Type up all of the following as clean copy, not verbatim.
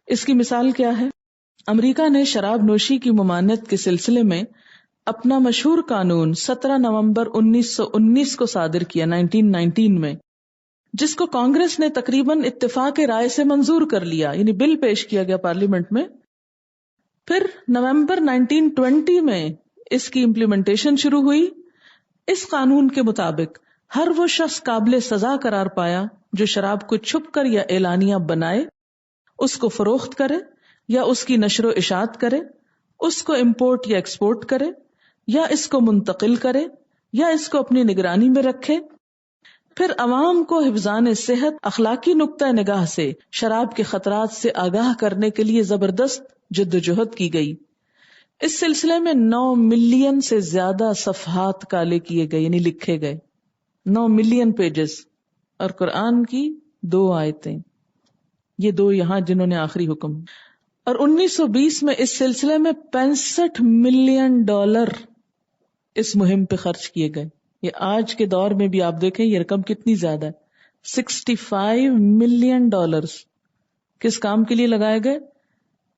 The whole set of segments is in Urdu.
اس کی مثال کیا ہے؟ امریکہ نے شراب نوشی کی ممانعت کے سلسلے میں اپنا مشہور قانون 17 نومبر 1919 کو صادر کیا 1919 میں، جس کو کانگریس نے تقریباً اتفاق رائے سے منظور کر لیا، یعنی بل پیش کیا گیا پارلیمنٹ میں۔ پھر نومبر 1920 میں اس کی امپلیمنٹیشن شروع ہوئی۔ اس قانون کے مطابق ہر وہ شخص قابل سزا قرار پایا جو شراب کو چھپ کر یا اعلانیہ بنائے، اس کو فروخت کرے یا اس کی نشر و اشاعت کرے، اس کو امپورٹ یا ایکسپورٹ کرے یا اس کو منتقل کرے یا اس کو اپنی نگرانی میں رکھے۔ پھر عوام کو حفظان صحت، اخلاقی نقطہ نگاہ سے شراب کے خطرات سے آگاہ کرنے کے لیے زبردست جدوجہد کی گئی۔ اس سلسلے میں 9 ملین سے زیادہ صفحات کالے کیے گئے، یعنی لکھے گئے، 9 ملین پیجز، اور قرآن کی 2 آیتیں، یہ 2 یہاں جنہوں نے آخری حکم۔ اور 1920 میں اس سلسلے میں $65 ملین اس مہم پہ خرچ کیے گئے۔ یہ آج کے دور میں بھی آپ دیکھیں یہ رقم کتنی زیادہ ہے، $65 ملین کس کام کے لیے لگائے گئے؟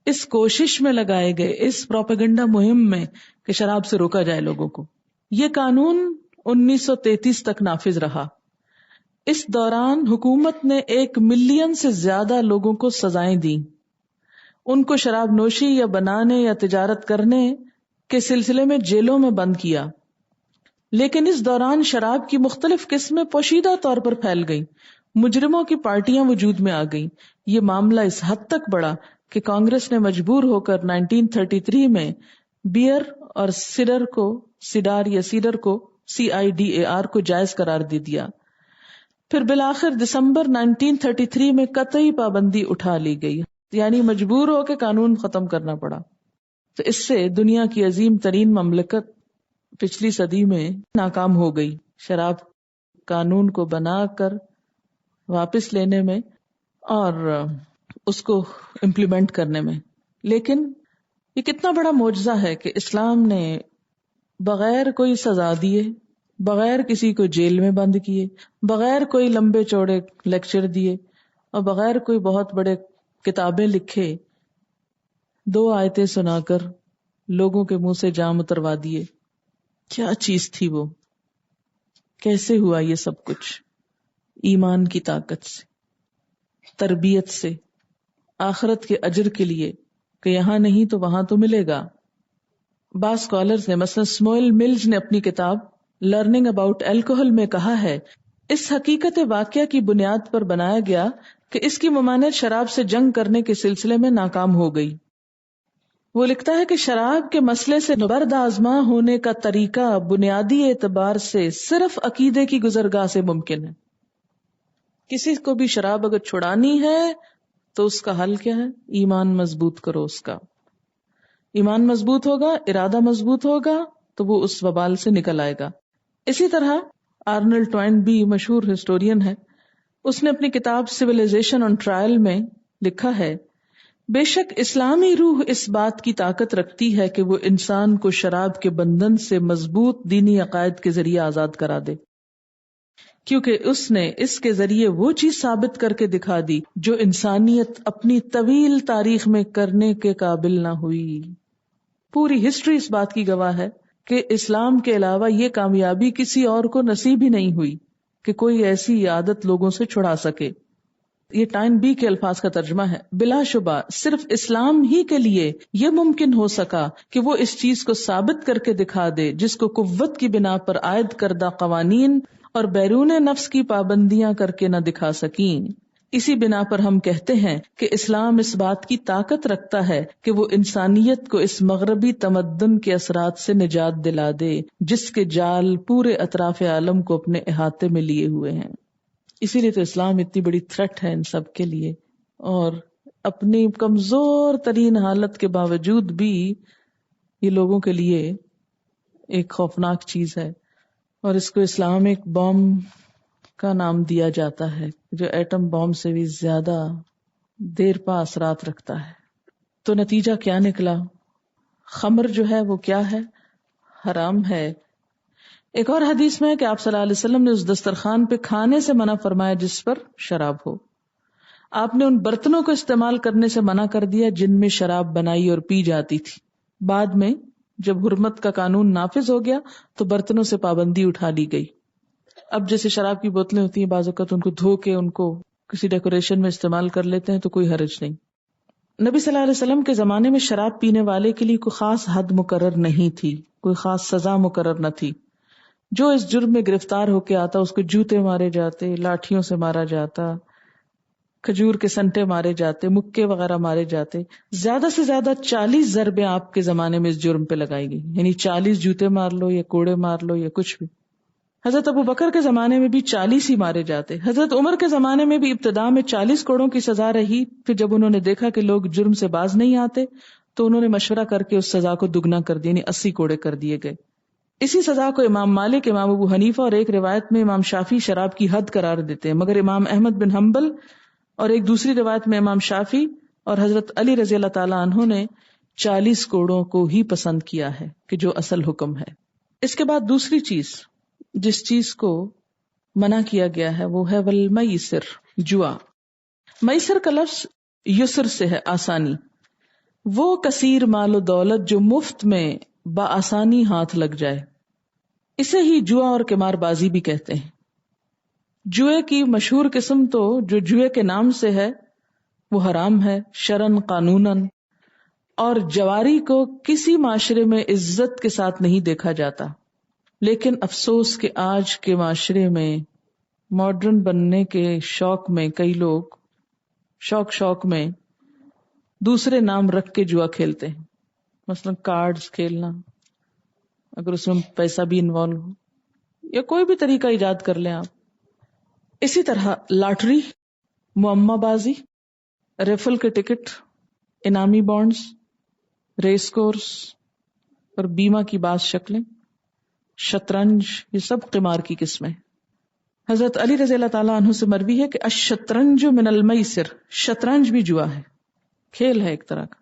اس کوشش میں لگائے گئے، اس پروپیگنڈا مہم میں کہ شراب سے روکا جائے لوگوں کو۔ یہ قانون 1933 تک نافذ رہا۔ اس دوران حکومت نے 1 ملین سے زیادہ لوگوں کو سزائیں دیں، ان کو شراب نوشی یا بنانے یا تجارت کرنے کے سلسلے میں جیلوں میں بند کیا۔ لیکن اس دوران شراب کی مختلف قسمیں پوشیدہ طور پر پھیل گئیں، مجرموں کی پارٹیاں وجود میں آ گئیں۔ یہ معاملہ اس حد تک بڑھا کہ کانگریس نے مجبور ہو کر 1933 میں بیئر اور سیڈر کو CIDAR کو جائز قرار دے دیا۔ پھر بالآخر دسمبر 1933 میں قطعی پابندی اٹھا لی گئی، یعنی مجبور ہو کے قانون ختم کرنا پڑا۔ تو اس سے دنیا کی عظیم ترین مملکت پچھلی صدی میں ناکام ہو گئی شراب قانون کو بنا کر واپس لینے میں اور اس کو امپلیمنٹ کرنے میں۔ لیکن یہ کتنا بڑا معجزہ ہے کہ اسلام نے بغیر کوئی سزا دیے، بغیر کسی کو جیل میں بند کیے، بغیر کوئی لمبے چوڑے لیکچر دیے اور بغیر کوئی بہت بڑے کتابیں لکھے 2 آیتیں سنا کر لوگوں کے منہ سے جام اتروا دیے۔ کیا چیز تھی وہ؟ کیسے ہوا یہ سب کچھ؟ ایمان کی طاقت سے، تربیت سے، آخرت کے اجر کے لیے کہ یہاں نہیں تو وہاں تو ملے گا۔ بعض اسکالرز نے، مثلا سموئل ملز نے اپنی کتاب لرننگ اباؤٹ الکوہل میں کہا ہے، اس حقیقت واقعہ کی بنیاد پر بنایا گیا کہ اس کی ممانعت شراب سے جنگ کرنے کے سلسلے میں ناکام ہو گئی۔ وہ لکھتا ہے کہ شراب کے مسئلے سے برد آزما ہونے کا طریقہ بنیادی اعتبار سے صرف عقیدے کی گزرگاہ سے ممکن ہے۔ کسی کو بھی شراب اگر چھڑانی ہے تو اس کا حل کیا ہے؟ ایمان مضبوط کرو۔ اس کا ایمان مضبوط ہوگا، ارادہ مضبوط ہوگا تو وہ اس وبال سے نکل آئے گا۔ اسی طرح آرنلڈ ٹوائن بھی مشہور ہسٹورین ہے، اس نے اپنی کتاب سویلائزیشن آن ٹرائل میں لکھا ہے، بے شک اسلامی روح اس بات کی طاقت رکھتی ہے کہ وہ انسان کو شراب کے بندھن سے مضبوط دینی عقائد کے ذریعے آزاد کرا دے، کیونکہ اس نے اس کے ذریعے وہ چیز ثابت کر کے دکھا دی جو انسانیت اپنی طویل تاریخ میں کرنے کے قابل نہ ہوئی۔ پوری ہسٹری اس بات کی گواہ ہے کہ اسلام کے علاوہ یہ کامیابی کسی اور کو نصیب ہی نہیں ہوئی کہ کوئی ایسی عادت لوگوں سے چھڑا سکے۔ یہ ٹائن بی کے الفاظ کا ترجمہ ہے۔ بلا شبہ صرف اسلام ہی کے لیے یہ ممکن ہو سکا کہ وہ اس چیز کو ثابت کر کے دکھا دے جس کو قوت کی بنا پر عائد کردہ قوانین اور بیرون نفس کی پابندیاں کر کے نہ دکھا سکیں۔ اسی بنا پر ہم کہتے ہیں کہ اسلام اس بات کی طاقت رکھتا ہے کہ وہ انسانیت کو اس مغربی تمدن کے اثرات سے نجات دلا دے جس کے جال پورے اطراف عالم کو اپنے احاطے میں لیے ہوئے ہیں۔ اسی لیے تو اسلام اتنی بڑی تھریٹ ہے ان سب کے لیے، اور اپنی کمزور ترین حالت کے باوجود بھی یہ لوگوں کے لیے ایک خوفناک چیز ہے، اور اس کو اسلامک بام کا نام دیا جاتا ہے جو ایٹم بام سے بھی زیادہ دیر پا اثرات رکھتا ہے۔ تو نتیجہ کیا نکلا؟ خمر جو ہے وہ کیا ہے؟ حرام ہے۔ ایک اور حدیث میں ہے کہ آپ صلی اللہ علیہ وسلم نے اس دسترخوان پہ کھانے سے منع فرمایا جس پر شراب ہو۔ آپ نے ان برتنوں کو استعمال کرنے سے منع کر دیا جن میں شراب بنائی اور پی جاتی تھی. بعد میں جب حرمت کا قانون نافذ ہو گیا تو برتنوں سے پابندی اٹھا لی گئی. اب جیسے شراب کی بوتلیں ہوتی ہیں بعض اوقات ان کو دھو کے ان کو کسی ڈیکوریشن میں استعمال کر لیتے ہیں تو کوئی حرج نہیں. نبی صلی اللہ علیہ وسلم کے زمانے میں شراب پینے والے کے لیے کوئی خاص حد مقرر نہیں تھی، کوئی خاص سزا مقرر نہ تھی. جو اس جرم میں گرفتار ہو کے آتا اس کو جوتے مارے جاتے، لاٹھیوں سے مارا جاتا، کھجور کے سنٹے مارے جاتے، مکے وغیرہ مارے جاتے. زیادہ سے زیادہ 40 ضربیں آپ کے زمانے میں اس جرم پہ لگائی گئی، یعنی 40 جوتے مار لو یا کوڑے مار لو یا کچھ بھی. حضرت ابو بکر کے زمانے میں بھی 40 ہی مارے جاتے. حضرت عمر کے زمانے میں بھی ابتدا میں 40 کوڑوں کی سزا رہی. پھر جب انہوں نے دیکھا کہ لوگ جرم سے باز نہیں آتے تو انہوں نے مشورہ کر کے اس سزا کو دگنا کر دیا، یعنی 80 کوڑے کر دیے گئے. اسی سزا کو امام مالک، امام ابو حنیفہ اور ایک روایت میں امام شافعی شراب کی حد قرار دیتے ہیں، مگر امام احمد بن حنبل اور ایک دوسری روایت میں امام شافعی اور حضرت علی رضی اللہ تعالی عنہ نے 40 کوڑوں کو ہی پسند کیا ہے کہ جو اصل حکم ہے. اس کے بعد دوسری چیز جس چیز کو منع کیا گیا ہے وہ ہے والمیسر، جوا. میسر کا لفظ یسر سے ہے، آسانی. وہ کثیر مال و دولت جو مفت میں بآسانی ہاتھ لگ جائے، اسے ہی جوا اور قمار بازی بھی کہتے ہیں. جوئے کی مشہور قسم تو جو جوئے کے نام سے ہے وہ حرام ہے شرعن قانوناً، اور جواری کو کسی معاشرے میں عزت کے ساتھ نہیں دیکھا جاتا. لیکن افسوس کہ آج کے معاشرے میں ماڈرن بننے کے شوق میں کئی لوگ شوق میں دوسرے نام رکھ کے جوا کھیلتے ہیں. مثلا کارڈز کھیلنا، اگر اس میں پیسہ بھی انوالو ہو، یا کوئی بھی طریقہ ایجاد کر لیں آپ. اسی طرح لاٹری، معمہ بازی، ریفل کے ٹکٹ، انعامی بانڈز، ریس کورس اور بیمہ کی بعض شکلیں، شطرنج، یہ سب قمار کی قسمیں. حضرت علی رضی اللہ تعالیٰ عنہ سے مروی ہے کہ الشطرنج من المیسر، شطرنج بھی جوا ہے، کھیل ہے ایک طرح کا.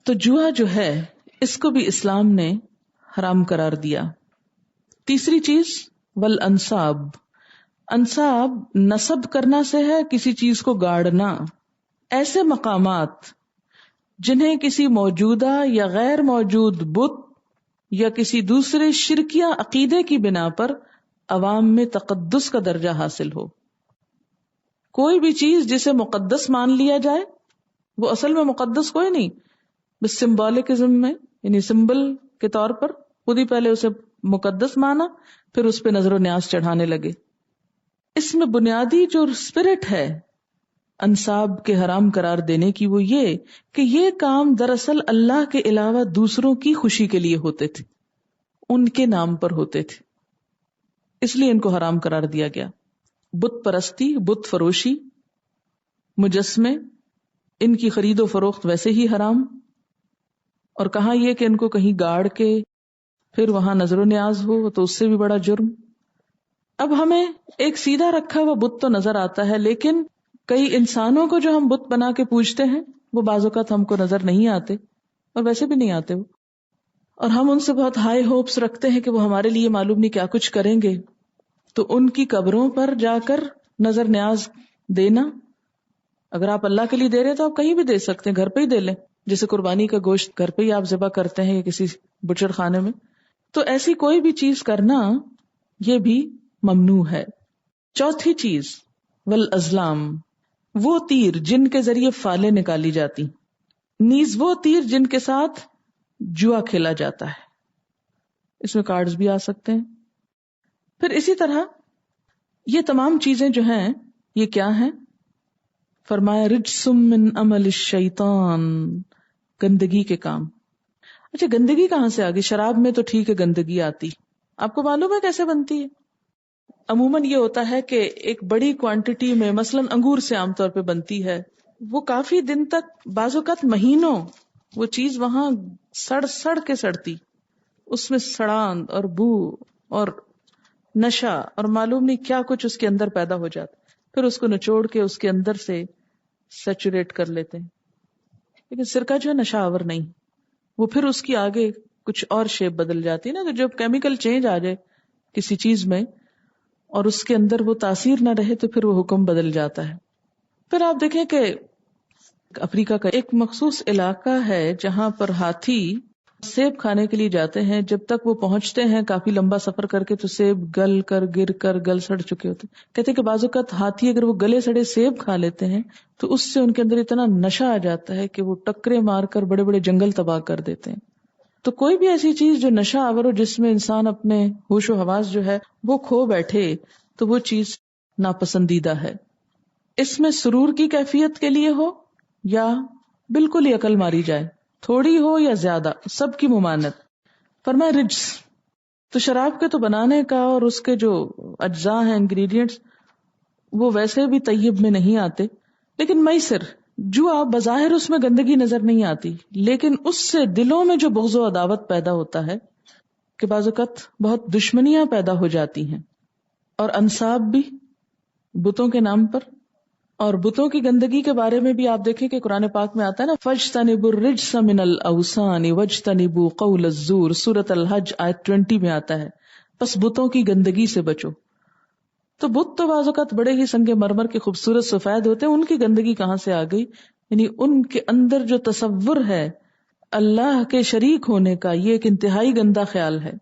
تو جوا جو ہے اس کو بھی اسلام نے حرام قرار دیا. تیسری چیز والانصاب، انصاب نسب کرنا سے ہے، کسی چیز کو گاڑنا. ایسے مقامات جنہیں کسی موجودہ یا غیر موجود بت یا کسی دوسرے شرکیہ عقیدے کی بنا پر عوام میں تقدس کا درجہ حاصل ہو. کوئی بھی چیز جسے مقدس مان لیا جائے وہ اصل میں مقدس کوئی نہیں، بس سمبولکزم میں، یعنی سمبل کے طور پر خود ہی پہلے اسے مقدس مانا، پھر اس پہ نظر و نیاز چڑھانے لگے. اس میں بنیادی جو اسپرٹ ہے انصاب کے حرام قرار دینے کی وہ یہ کہ یہ کام دراصل اللہ کے علاوہ دوسروں کی خوشی کے لیے ہوتے تھے، ان کے نام پر ہوتے تھے، اس لیے ان کو حرام قرار دیا گیا. بت پرستی، بت فروشی، مجسمے، ان کی خرید و فروخت ویسے ہی حرام. اور کہاں یہ کہ ان کو کہیں گاڑ کے پھر وہاں نظر و نیاز ہو تو اس سے بھی بڑا جرم. اب ہمیں ایک سیدھا رکھا ہوا بت تو نظر آتا ہے، لیکن کئی انسانوں کو جو ہم بت بنا کے پوجتے ہیں وہ بعض اوقات ہم کو نظر نہیں آتے، اور ویسے بھی نہیں آتے وہ، اور ہم ان سے بہت ہائی ہوپس رکھتے ہیں کہ وہ ہمارے لیے معلوم نہیں کیا کچھ کریں گے. تو ان کی قبروں پر جا کر نظر نیاز دینا، اگر آپ اللہ کے لیے دے رہے تو آپ کہیں بھی دے سکتے ہیں، گھر پہ ہی دے لیں، جیسے قربانی کا گوشت گھر پہ ہی آپ ذبح کرتے ہیں یا کسی بچڑ خانے میں. تو ایسی کوئی بھی چیز کرنا یہ بھی ممنوع ہے. چوتھی چیز والازلام، وہ تیر جن کے ذریعے فالیں نکالی جاتی، نیز وہ تیر جن کے ساتھ جوا کھیلا جاتا ہے، اس میں کارڈز بھی آ سکتے ہیں. پھر اسی طرح یہ تمام چیزیں جو ہیں یہ کیا ہیں؟ فرمایا رجسم من عمل الشیطان، گندگی کے کام. اچھا گندگی کہاں سے آگئی؟ شراب میں تو ٹھیک ہے گندگی آتی، آپ کو معلوم ہے کیسے بنتی ہے؟ عموماً یہ ہوتا ہے کہ ایک بڑی کوانٹٹی میں، مثلاً انگور سے عام طور پہ بنتی ہے، وہ کافی دن تک، بعض اوقات مہینوں وہ چیز وہاں سڑ کے سڑتی، اس میں سڑان اور بو اور نشہ اور معلوم نہیں کیا کچھ اس کے اندر پیدا ہو جاتا، پھر اس کو نچوڑ کے اس کے اندر سے سیچوریٹ کر لیتے ہیں. لیکن سرکہ جو ہے نشہ آور نہیں، وہ پھر اس کی آگے کچھ اور شیپ بدل جاتی ہے نا. تو جب کیمیکل چینج آ جائے کسی چیز میں اور اس کے اندر وہ تاثیر نہ رہے تو پھر وہ حکم بدل جاتا ہے. پھر آپ دیکھیں کہ افریقہ کا ایک مخصوص علاقہ ہے جہاں پر ہاتھی سیب کھانے کے لیے جاتے ہیں، جب تک وہ پہنچتے ہیں کافی لمبا سفر کر کے تو سیب گل کر گر کر گل سڑ چکے ہوتے ہیں. کہتے ہیں کہ بعض اوقات ہاتھی اگر وہ گلے سڑے سیب کھا لیتے ہیں تو اس سے ان کے اندر اتنا نشہ آ جاتا ہے کہ وہ ٹکرے مار کر بڑے بڑے جنگل تباہ کر دیتے ہیں. تو کوئی بھی ایسی چیز جو نشہ آور ہو، جس میں انسان اپنے ہوش و حواس جو ہے وہ کھو بیٹھے، تو وہ چیز ناپسندیدہ ہے. اس میں سرور کی کیفیت کے لیے ہو یا بالکل ہی عقل ماری جائے، تھوڑی ہو یا زیادہ، سب کی ممانت. فرمایا رجس، تو شراب کے تو بنانے کا اور اس کے جو اجزاء ہیں، انگریڈینٹس، وہ ویسے بھی طیب میں نہیں آتے، لیکن میسر جو آپ بظاہر اس میں گندگی نظر نہیں آتی، لیکن اس سے دلوں میں جو بغض و عداوت پیدا ہوتا ہے کہ بعض اوقات بہت دشمنیاں پیدا ہو جاتی ہیں. اور انصاب بھی بتوں کے نام پر، اور بتوں کی گندگی کے بارے میں بھی آپ دیکھیں کہ قرآن پاک میں آتا ہے نا، فَاجْتَنِبُوا الرِّجْسَ مِنَ الْأَوْثَانِ وَاجْتَنِبُوا قَوْلَ الزُّورِ، سورۃ الحج آیت 20 میں آتا ہے، پس بتوں کی گندگی سے بچو. تو بت تو بعض اوقات بڑے ہی سنگ مرمر کے خوبصورت سفید ہوتے ہیں، ان کی گندگی کہاں سے آ گئی؟ یعنی ان کے اندر جو تصور ہے اللہ کے شریک ہونے کا، یہ ایک انتہائی گندا خیال ہے.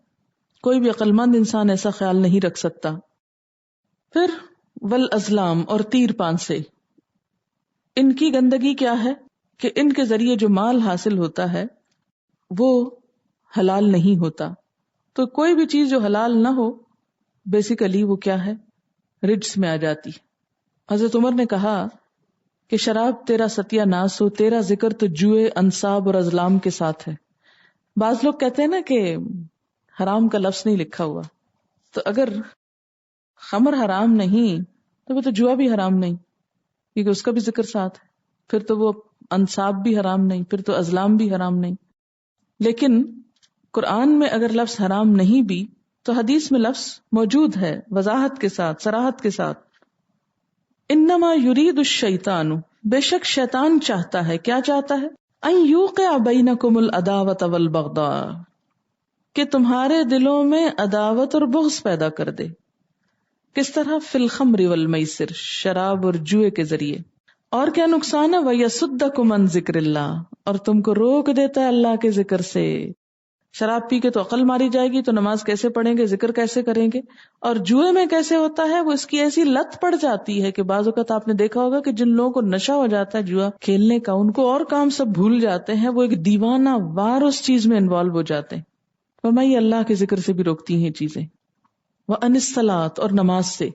کوئی بھی عقل مند انسان ایسا خیال نہیں رکھ سکتا. پھر والازلام، اور تیر پانسے، ان کی گندگی کیا ہے کہ ان کے ذریعے جو مال حاصل ہوتا ہے وہ حلال نہیں ہوتا. تو کوئی بھی چیز جو حلال نہ ہو بیسیکلی وہ کیا ہے؟ رجس میں آ جاتی. حضرت عمر نے کہا کہ شراب تیرا ستیہ ناس ہو، تیرا ذکر تو جوئے انصاب اور ازلام کے ساتھ ہے. بعض لوگ کہتے ہیں نا کہ حرام کا لفظ نہیں لکھا ہوا، تو اگر خمر حرام نہیں تو وہ تو جوا بھی حرام نہیں، کیونکہ اس کا بھی ذکر ساتھ ہے. پھر تو وہ انصاب بھی حرام نہیں، پھر تو ازلام بھی حرام نہیں. لیکن قرآن میں اگر لفظ حرام نہیں بھی تو حدیث میں لفظ موجود ہے وضاحت کے ساتھ، صراحت کے ساتھ. انما یرید الشیطان، بے شک شیطان چاہتا ہے، کیا چاہتا ہے؟ ان یوقع بینکم العداوۃ والبغضاء، کہ تمہارے دلوں میں عداوت اور بغض پیدا کر دے. کس طرح؟ فی الخمر والمیسر، شراب اور جوئے کے ذریعے. اور کیا نقصان ہے؟ وَيَصُدَّكُمْ عَنْ ذِكْرِ اللَّهِ، اور تم کو روک دیتا ہے اللہ کے ذکر سے. شراب پی کے تو عقل ماری جائے گی، تو نماز کیسے پڑھیں گے، ذکر کیسے کریں گے؟ اور جوئے میں کیسے ہوتا ہے؟ وہ اس کی ایسی لت پڑ جاتی ہے کہ بعض اوقات آپ نے دیکھا ہوگا کہ جن لوگوں کو نشہ ہو جاتا ہے جوا کھیلنے کا، ان کو اور کام سب بھول جاتے ہیں، وہ ایک دیوانہ وار اس چیز میں انوالو ہو جاتے ہیں. فرمائیے اللہ کے ذکر سے بھی روکتی ہیں چیزیں. وَعَنِ الصَّلَاةِ، اور نماز سے.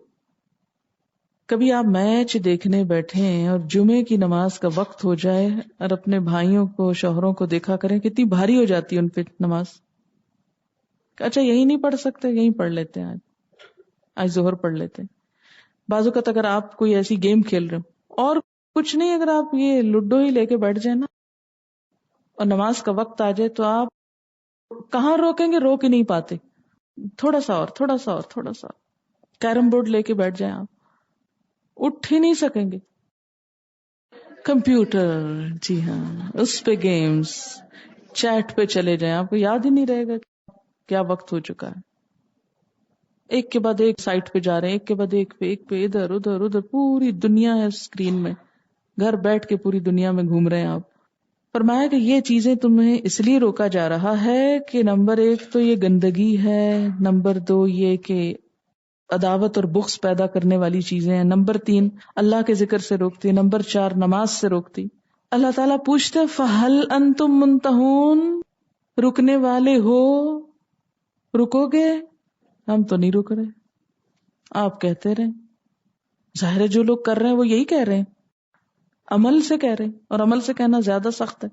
کبھی آپ میچ دیکھنے بیٹھے ہیں اور جمعے کی نماز کا وقت ہو جائے اور اپنے بھائیوں کو، شوہروں کو دیکھا کریں کتنی بھاری ہو جاتی ہے ان پہ نماز. اچھا یہی نہیں پڑھ سکتے، یہی پڑھ لیتے ہیں، آج ظہر پڑھ لیتے ہیں. بعض اوقات اگر آپ کوئی ایسی گیم کھیل رہے ہو اور کچھ نہیں، اگر آپ یہ لوڈو ہی لے کے بیٹھ جائیں نا اور نماز کا وقت آ جائے تو آپ کہاں روکیں گے؟ روک ہی نہیں پاتے. تھوڑا سا اور، تھوڑا سا اور، تھوڑا سا. کیرم بورڈ لے کے بیٹھ جائیں، آپ اٹھ ہی نہیں سکیں گے. کمپیوٹر، جی ہاں، اس پہ گیمز، چیٹ پہ چلے جائیں، آپ کو یاد ہی نہیں رہے گا کیا وقت ہو چکا ہے. ایک کے بعد ایک سائٹ پہ جا رہے ہیں، ایک کے بعد ایک پہ ادھر ادھر ادھر، پوری دنیا ہے اسکرین میں، گھر بیٹھ کے پوری دنیا میں گھوم رہے ہیں آپ. فرمایا کہ یہ چیزیں تمہیں اس لیے روکا جا رہا ہے کہ نمبر 1 تو یہ گندگی ہے، نمبر 2 یہ کہ عداوت اور بغض پیدا کرنے والی چیزیں ہیں، نمبر 3 اللہ کے ذکر سے روکتی، نمبر 4 نماز سے روکتی. اللہ تعالیٰ پوچھتے فَهَلْ أَنْتُمْ مُنْتَهُونَ، رکنے والے ہو؟ رکو گے؟ ہم تو نہیں رک رہے، آپ کہتے رہیں. ظاہر ہے جو لوگ کر رہے ہیں وہ یہی کہہ رہے ہیں، عمل سے کہہ رہے ہیں، اور عمل سے کہنا زیادہ سخت ہے.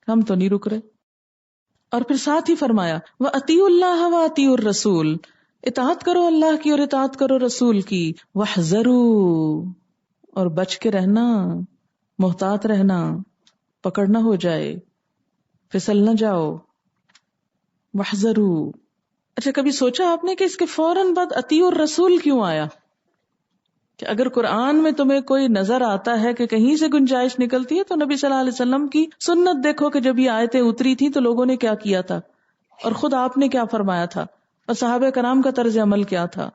ہم تو نہیں رک رہے. اور پھر ساتھ ہی فرمایا وَأَطِيعُوا اللَّهَ وَأَطِيعُوا الرَّسُولَ، اطاعت کرو اللہ کی اور اطاعت کرو رسول کی. وَاحْذَرُوا، اور بچ کے رہنا، محتاط رہنا، پکڑ نہ ہو جائے، پھسل نہ جاؤ. وَاحْذَرُوا. اچھا کبھی سوچا آپ نے کہ اس کے فوراً بعد اطیعوا الرسول کیوں آیا؟ کہ اگر قرآن میں تمہیں کوئی نظر آتا ہے کہ کہیں سے گنجائش نکلتی ہے تو نبی صلی اللہ علیہ وسلم کی سنت دیکھو کہ جب یہ آیتیں اتری تھی تو لوگوں نے کیا کیا تھا، اور خود آپ نے کیا فرمایا تھا، اور صحابہ کرام کا طرز عمل کیا تھا.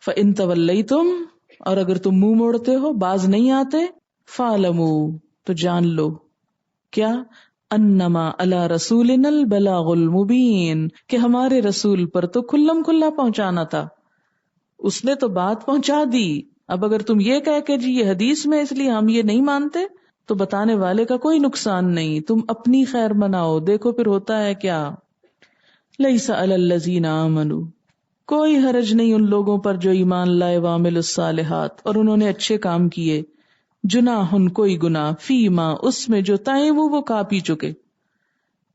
فَإِن تَوَلَّيْتُمْ، اور اگر تم منہ موڑتے ہو، باز نہیں آتے، فَاعْلَمُوا تو جان لو کیا انما علی رسولنا البلاغ المبین کہ ہمارے رسول پر تو کھلم کھلا پہنچانا تھا، اس نے تو بات پہنچا دی. اب اگر تم یہ کہہ کہ جی یہ حدیث میں اس لیے ہم یہ نہیں مانتے تو بتانے والے کا کوئی نقصان نہیں، تم اپنی خیر مناؤ. دیکھو پھر ہوتا ہے کیا، لیس علی الذین آمنوا کوئی حرج نہیں ان لوگوں پر جو ایمان لائے، وعملوا الصالحات اور انہوں نے اچھے کام کیے، جناح کوئی گناہ، فیما اس میں جو طعموا وہ کھا پی چکے.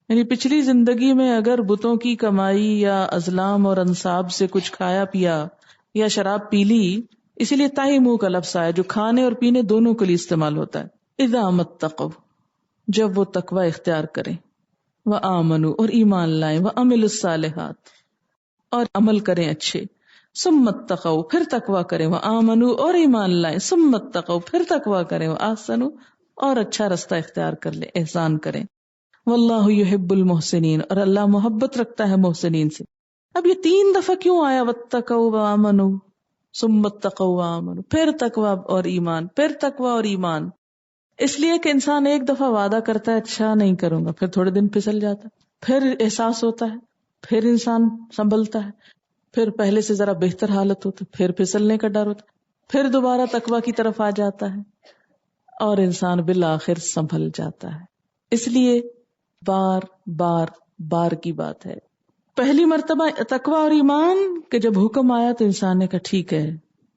یعنی پچھلی زندگی میں اگر بتوں کی کمائی یا ازلام اور انصاب سے کچھ کھایا پیا یا شراب پی لی، اسی لیے طعموا کا لفظ آیا جو کھانے اور پینے دونوں کے لیے استعمال ہوتا ہے. اذا متقوا جب وہ تقوی اختیار کریں، وآمنوا اور ایمان لائیں، وعملوا الصالحات اور عمل کریں اچھے، ثم اتقوا پھر تقوی کریں، وآمنوا اور ایمان لائیں، ثم اتقوا پھر تقوی کریں، واحسنوا اور اچھا رستہ اختیار کر لیں، احسان کریں. واللہ یحب المحسنین اور اللہ محبت رکھتا ہے محسنین سے. اب یہ 3 دفعہ کیوں آیا واتقوا وآمنوا ثم اتقوا وآمنوا، پھر تقوی اور ایمان، پھر تقوی اور ایمان؟ اس لیے کہ انسان ایک دفعہ وعدہ کرتا ہے اچھا نہیں کروں گا، پھر تھوڑے دن پھسل جاتا ہے، پھر احساس ہوتا ہے، پھر انسان سنبھلتا ہے، پھر پہلے سے ذرا بہتر حالت ہوتی، پھر پھسلنے کا ڈر ہوتا، پھر دوبارہ تقوی کی طرف آ جاتا ہے اور انسان بالآخر سنبھل جاتا ہے. اس لیے بار بار بار کی بات ہے. پہلی مرتبہ تقوی اور ایمان کہ جب حکم آیا تو انسان نے کہا ٹھیک ہے،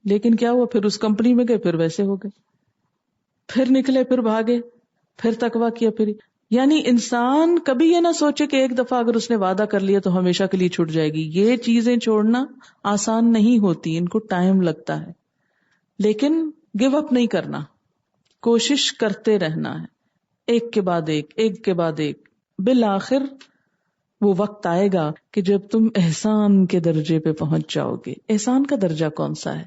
لیکن کیا ہوا، پھر اس کمپنی میں گئے، پھر ویسے ہو گئے، پھر نکلے، پھر بھاگے، پھر تقوی کیا، پھر یعنی انسان کبھی یہ نہ سوچے کہ ایک دفعہ اگر اس نے وعدہ کر لیا تو ہمیشہ کے لیے چھوٹ جائے گی. یہ چیزیں چھوڑنا آسان نہیں ہوتی، ان کو ٹائم لگتا ہے، لیکن گیو اپ نہیں کرنا، کوشش کرتے رہنا ہے، ایک کے بعد ایک، ایک کے بعد ایک. بالآخر وہ وقت آئے گا کہ جب تم احسان کے درجے پہ پہنچ جاؤ گے. احسان کا درجہ کون سا ہے؟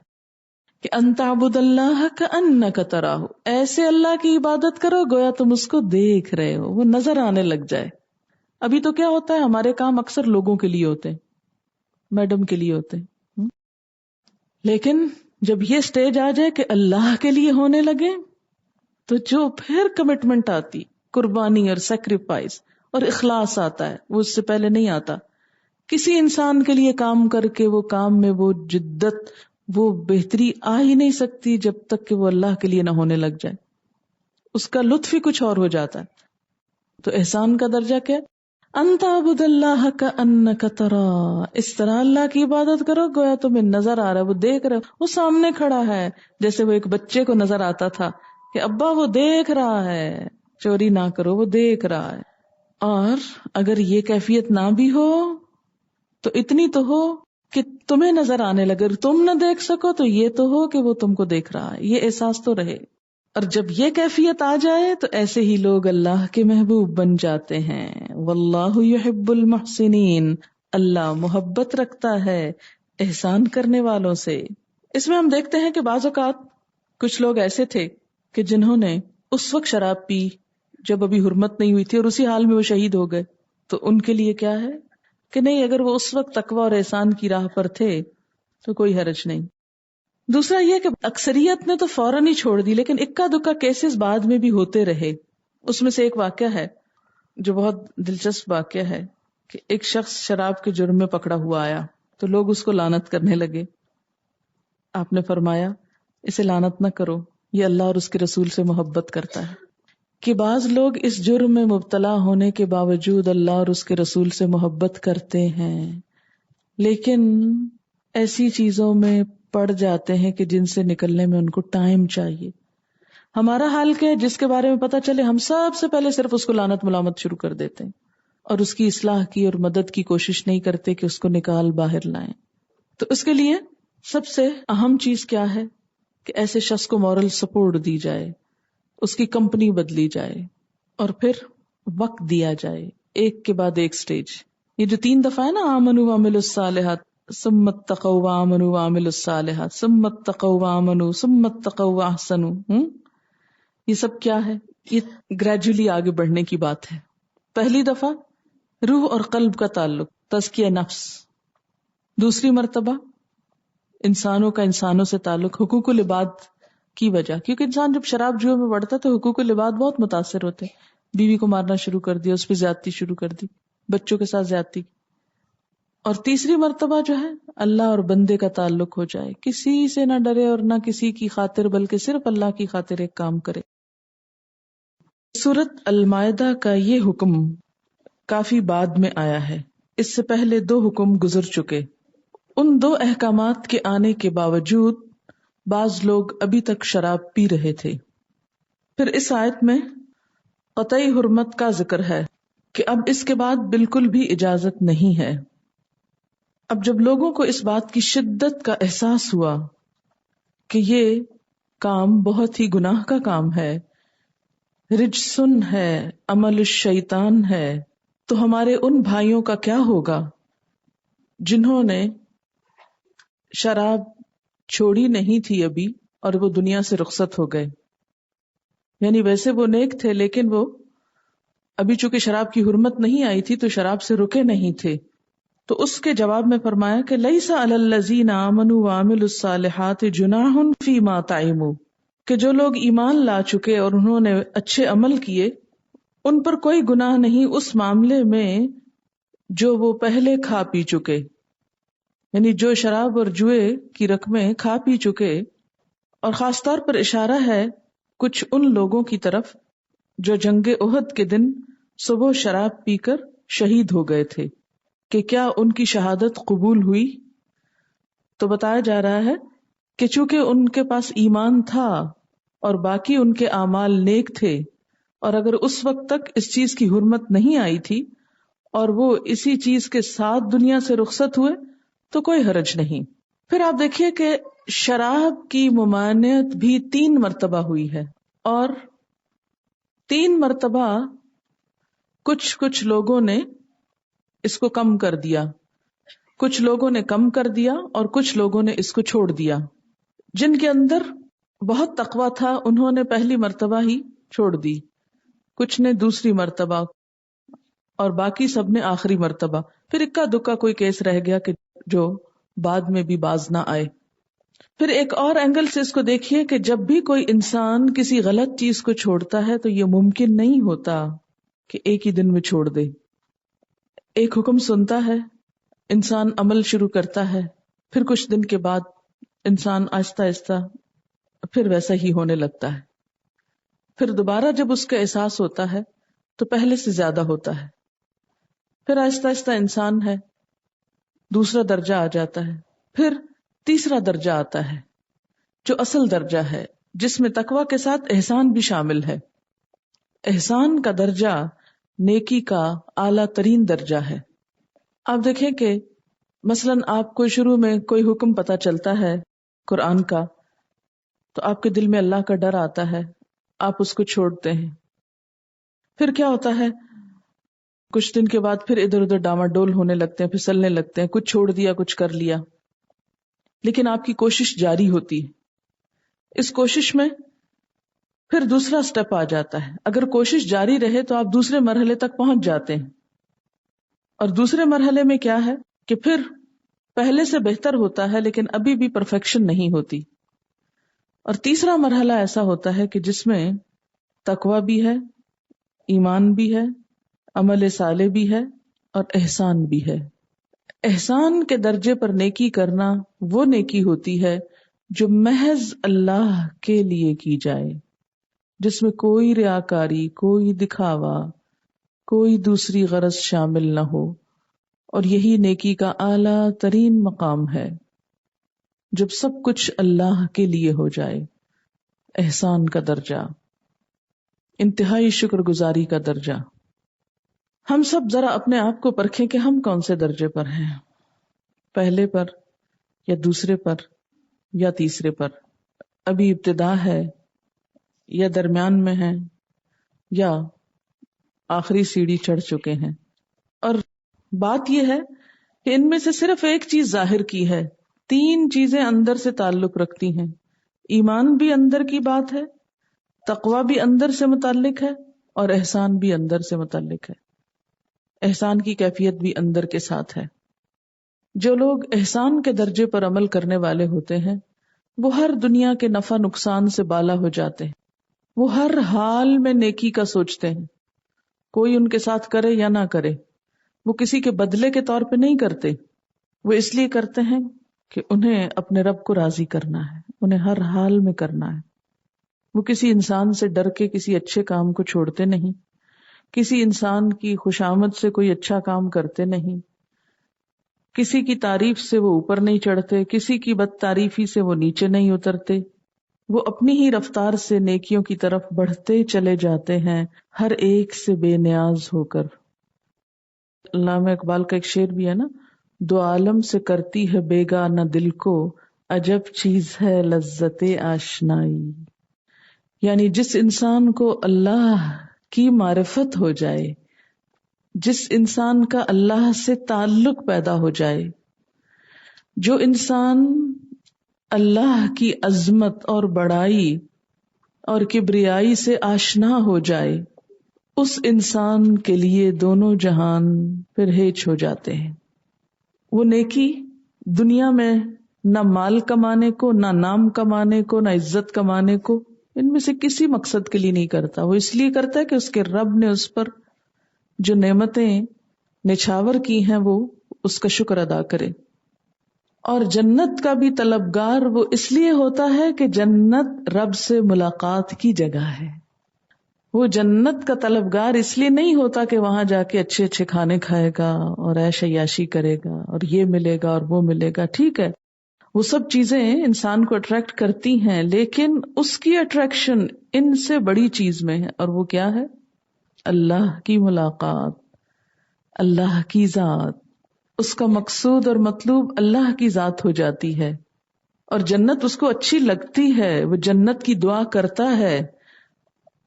کہ ان تعبد اللہ کأنک تراہ، ایسے اللہ کی عبادت کرو گویا تم اس کو دیکھ رہے ہو، وہ نظر آنے لگ جائے. ابھی تو کیا ہوتا ہے، ہمارے کام اکثر لوگوں کے لیے ہوتے ہیں، میڈم کے لیے ہوتے ہیں، لیکن جب یہ سٹیج آ جائے کہ اللہ کے لیے ہونے لگے تو جو پھر کمٹمنٹ آتی، قربانی اور سیکریفائس اور اخلاص آتا ہے، وہ اس سے پہلے نہیں آتا. کسی انسان کے لیے کام کر کے وہ کام میں وہ جدت، وہ بہتری آ ہی نہیں سکتی جب تک کہ وہ اللہ کے لیے نہ ہونے لگ جائے. اس کا لطف ہی کچھ اور ہو جاتا ہے. تو احسان کا درجہ کیا؟ ان تعبد اللہ کأنک تراہ، اس طرح اللہ کی عبادت کرو گویا تمہیں نظر آ رہا ہے، وہ دیکھ رہا ہے، وہ سامنے کھڑا ہے. جیسے وہ ایک بچے کو نظر آتا تھا کہ ابا وہ دیکھ رہا ہے، چوری نہ کرو، وہ دیکھ رہا ہے. اور اگر یہ کیفیت نہ بھی ہو تو اتنی تو ہو کہ تمہیں نظر آنے لگے، تم نہ دیکھ سکو تو یہ تو ہو کہ وہ تم کو دیکھ رہا ہے، یہ احساس تو رہے. اور جب یہ کیفیت آ جائے تو ایسے ہی لوگ اللہ کے محبوب بن جاتے ہیں. واللہ یحب المحسنین، اللہ محبت رکھتا ہے احسان کرنے والوں سے. اس میں ہم دیکھتے ہیں کہ بعض اوقات کچھ لوگ ایسے تھے کہ جنہوں نے اس وقت شراب پی جب ابھی حرمت نہیں ہوئی تھی اور اسی حال میں وہ شہید ہو گئے، تو ان کے لیے کیا ہے کہ نہیں، اگر وہ اس وقت تقوی اور احسان کی راہ پر تھے تو کوئی حرج نہیں. دوسرا یہ کہ اکثریت نے تو فوراً ہی چھوڑ دی، لیکن اکا دکا کیسز بعد میں بھی ہوتے رہے. اس میں سے ایک واقعہ ہے جو بہت دلچسپ واقعہ ہے کہ ایک شخص شراب کے جرم میں پکڑا ہوا آیا تو لوگ اس کو لعنت کرنے لگے. آپ نے فرمایا اسے لعنت نہ کرو، یہ اللہ اور اس کے رسول سے محبت کرتا ہے. کہ بعض لوگ اس جرم میں مبتلا ہونے کے باوجود اللہ اور اس کے رسول سے محبت کرتے ہیں، لیکن ایسی چیزوں میں پڑ جاتے ہیں کہ جن سے نکلنے میں ان کو ٹائم چاہیے. ہمارا حال کیا ہے، جس کے بارے میں پتا چلے ہم سب سے پہلے صرف اس کو لعنت ملامت شروع کر دیتے ہیں اور اس کی اصلاح کی اور مدد کی کوشش نہیں کرتے کہ اس کو نکال باہر لائیں. تو اس کے لیے سب سے اہم چیز کیا ہے کہ ایسے شخص کو مورل سپورٹ دی جائے، اس کی کمپنی بدلی جائے اور پھر وقت دیا جائے، ایک کے بعد ایک سٹیج. یہ جو 3 دفعہ ہے نا، آمنوا وعملوا الصالحات ثم اتقوا وآمنوا وعملوا الصالحات ثم اتقوا وآمنوا ثم اتقوا واحسنوا، یہ سب کیا ہے؟ یہ گریجولی آگے بڑھنے کی بات ہے. پہلی دفعہ روح اور قلب کا تعلق، تزکیہ نفس. دوسری مرتبہ انسانوں کا انسانوں سے تعلق، حقوق العباد کی وجہ، کیونکہ انسان جب شراب جوئے میں بڑھتا تو حقوق العباد بہت متاثر ہوتے ہیں. بیوی کو مارنا شروع کر دیا، اس پہ زیادتی شروع کر دی، بچوں کے ساتھ زیادتی. اور تیسری مرتبہ جو ہے اللہ اور بندے کا تعلق ہو جائے، کسی سے نہ ڈرے اور نہ کسی کی خاطر، بلکہ صرف اللہ کی خاطر ایک کام کرے. سورۃ المائدہ کا یہ حکم کافی بعد میں آیا ہے، اس سے پہلے 2 حکم گزر چکے. ان 2 احکامات کے آنے کے باوجود بعض لوگ ابھی تک شراب پی رہے تھے. پھر اس آیت میں قطعی حرمت کا ذکر ہے کہ اب اس کے بعد بالکل بھی اجازت نہیں ہے. اب جب لوگوں کو اس بات کی شدت کا احساس ہوا کہ یہ کام بہت ہی گناہ کا کام ہے، رجسن ہے، عمل الشیطان ہے، تو ہمارے ان بھائیوں کا کیا ہوگا جنہوں نے شراب چھوڑی نہیں تھی ابھی اور وہ دنیا سے رخصت ہو گئے. یعنی ویسے وہ نیک تھے لیکن وہ ابھی چونکہ شراب کی حرمت نہیں آئی تھی تو شراب سے رکے نہیں تھے. تو اس کے جواب میں فرمایا کہ لیس علی الذین آمنوا وعملوا الصالحات جناح فیما طعموا، کہ جو لوگ ایمان لا چکے اور انہوں نے اچھے عمل کیے ان پر کوئی گناہ نہیں اس معاملے میں جو وہ پہلے کھا پی چکے. یعنی جو شراب اور جوئے کی رقمیں کھا پی چکے. اور خاص طور پر اشارہ ہے کچھ ان لوگوں کی طرف جو جنگ احد کے دن صبح شراب پی کر شہید ہو گئے تھے، کہ کیا ان کی شہادت قبول ہوئی؟ تو بتایا جا رہا ہے کہ چونکہ ان کے پاس ایمان تھا اور باقی ان کے اعمال نیک تھے، اور اگر اس وقت تک اس چیز کی حرمت نہیں آئی تھی اور وہ اسی چیز کے ساتھ دنیا سے رخصت ہوئے تو کوئی حرج نہیں. پھر آپ دیکھیے کہ شراب کی ممانعت بھی 3 مرتبہ ہوئی ہے، اور 3 مرتبہ کچھ لوگوں نے اس کو کم کر دیا، کچھ لوگوں نے کم کر دیا اور کچھ لوگوں نے اس کو چھوڑ دیا. جن کے اندر بہت تقویٰ تھا انہوں نے پہلی مرتبہ ہی چھوڑ دی، کچھ نے دوسری مرتبہ اور باقی سب نے آخری مرتبہ. پھر اکا دکا کوئی کیس رہ گیا کہ جو بعد میں بھی باز نہ آئے. پھر ایک اور اینگل سے اس کو دیکھیے کہ جب بھی کوئی انسان کسی غلط چیز کو چھوڑتا ہے تو یہ ممکن نہیں ہوتا کہ ایک ہی دن میں چھوڑ دے. ایک حکم سنتا ہے، انسان عمل شروع کرتا ہے، پھر کچھ دن کے بعد انسان آہستہ آہستہ پھر ویسا ہی ہونے لگتا ہے. پھر دوبارہ جب اس کا احساس ہوتا ہے تو پہلے سے زیادہ ہوتا ہے. پھر آہستہ آہستہ انسان ہے، دوسرا درجہ آ جاتا ہے، پھر تیسرا درجہ آتا ہے جو اصل درجہ ہے، جس میں تقویٰ کے ساتھ احسان بھی شامل ہے. احسان کا درجہ نیکی کا اعلیٰ ترین درجہ ہے. آپ دیکھیں کہ مثلاً آپ کو شروع میں کوئی حکم پتہ چلتا ہے قرآن کا تو آپ کے دل میں اللہ کا ڈر آتا ہے، آپ اس کو چھوڑتے ہیں. پھر کیا ہوتا ہے، کچھ دن کے بعد پھر ادھر ادھر ڈاواڈول ہونے لگتے ہیں، پھسلنے لگتے ہیں، کچھ چھوڑ دیا کچھ کر لیا، لیکن آپ کی کوشش جاری ہوتی ہے. اس کوشش میں پھر دوسرا سٹیپ آ جاتا ہے. اگر کوشش جاری رہے تو آپ دوسرے مرحلے تک پہنچ جاتے ہیں، اور دوسرے مرحلے میں کیا ہے کہ پھر پہلے سے بہتر ہوتا ہے لیکن ابھی بھی پرفیکشن نہیں ہوتی. اور تیسرا مرحلہ ایسا ہوتا ہے کہ جس میں تقویٰ بھی ہے، ایمان بھی ہے، عمل صالح بھی ہے اور احسان بھی ہے. احسان کے درجے پر نیکی کرنا وہ نیکی ہوتی ہے جو محض اللہ کے لیے کی جائے، جس میں کوئی ریاکاری، کوئی دکھاوا، کوئی دوسری غرض شامل نہ ہو. اور یہی نیکی کا اعلیٰ ترین مقام ہے جب سب کچھ اللہ کے لیے ہو جائے. احسان کا درجہ، انتہائی شکر گزاری کا درجہ. ہم سب ذرا اپنے آپ کو پرکھیں کہ ہم کون سے درجے پر ہیں، پہلے پر یا دوسرے پر یا تیسرے پر، ابھی ابتدا ہے یا درمیان میں ہیں یا آخری سیڑھی چڑھ چکے ہیں. اور بات یہ ہے کہ ان میں سے صرف ایک چیز ظاہر کی ہے، 3 چیزیں اندر سے تعلق رکھتی ہیں. ایمان بھی اندر کی بات ہے، تقویٰ بھی اندر سے متعلق ہے اور احسان بھی اندر سے متعلق ہے. احسان کی کیفیت بھی اندر کے ساتھ ہے. جو لوگ احسان کے درجے پر عمل کرنے والے ہوتے ہیں وہ ہر دنیا کے نفع نقصان سے بالا ہو جاتے ہیں، وہ ہر حال میں نیکی کا سوچتے ہیں، کوئی ان کے ساتھ کرے یا نہ کرے، وہ کسی کے بدلے کے طور پہ نہیں کرتے، وہ اس لیے کرتے ہیں کہ انہیں اپنے رب کو راضی کرنا ہے، انہیں ہر حال میں کرنا ہے۔ وہ کسی انسان سے ڈر کے کسی اچھے کام کو چھوڑتے نہیں، کسی انسان کی خوشامد سے کوئی اچھا کام کرتے نہیں، کسی کی تعریف سے وہ اوپر نہیں چڑھتے، کسی کی بد تعریفی سے وہ نیچے نہیں اترتے، وہ اپنی ہی رفتار سے نیکیوں کی طرف بڑھتے چلے جاتے ہیں، ہر ایک سے بے نیاز ہو کر۔ علامہ اقبال کا ایک شعر بھی ہے نا، دو عالم سے کرتی ہے بیگانہ دل کو، عجب چیز ہے لذت آشنائی۔ یعنی جس انسان کو اللہ کی معرفت ہو جائے، جس انسان کا اللہ سے تعلق پیدا ہو جائے، جو انسان اللہ کی عظمت اور بڑائی اور کبریائی سے آشنا ہو جائے، اس انسان کے لیے دونوں جہان پھر ہیچ ہو جاتے ہیں۔ وہ نیکی دنیا میں نہ مال کمانے کو، نہ نام کمانے کو، نہ عزت کمانے کو، ان میں سے کسی مقصد کے لیے نہیں کرتا، وہ اس لیے کرتا ہے کہ اس کے رب نے اس پر جو نعمتیں نچھاور کی ہیں وہ اس کا شکر ادا کرے۔ اور جنت کا بھی طلبگار وہ اس لیے ہوتا ہے کہ جنت رب سے ملاقات کی جگہ ہے۔ وہ جنت کا طلبگار اس لیے نہیں ہوتا کہ وہاں جا کے اچھے اچھے کھانے کھائے گا اور عیش عیاشی کرے گا اور یہ ملے گا اور وہ ملے گا، ٹھیک ہے وہ سب چیزیں انسان کو اٹریکٹ کرتی ہیں، لیکن اس کی اٹریکشن ان سے بڑی چیز میں ہے، اور وہ کیا ہے؟ اللہ کی ملاقات، اللہ کی ذات۔ اس کا مقصود اور مطلوب اللہ کی ذات ہو جاتی ہے، اور جنت اس کو اچھی لگتی ہے، وہ جنت کی دعا کرتا ہے،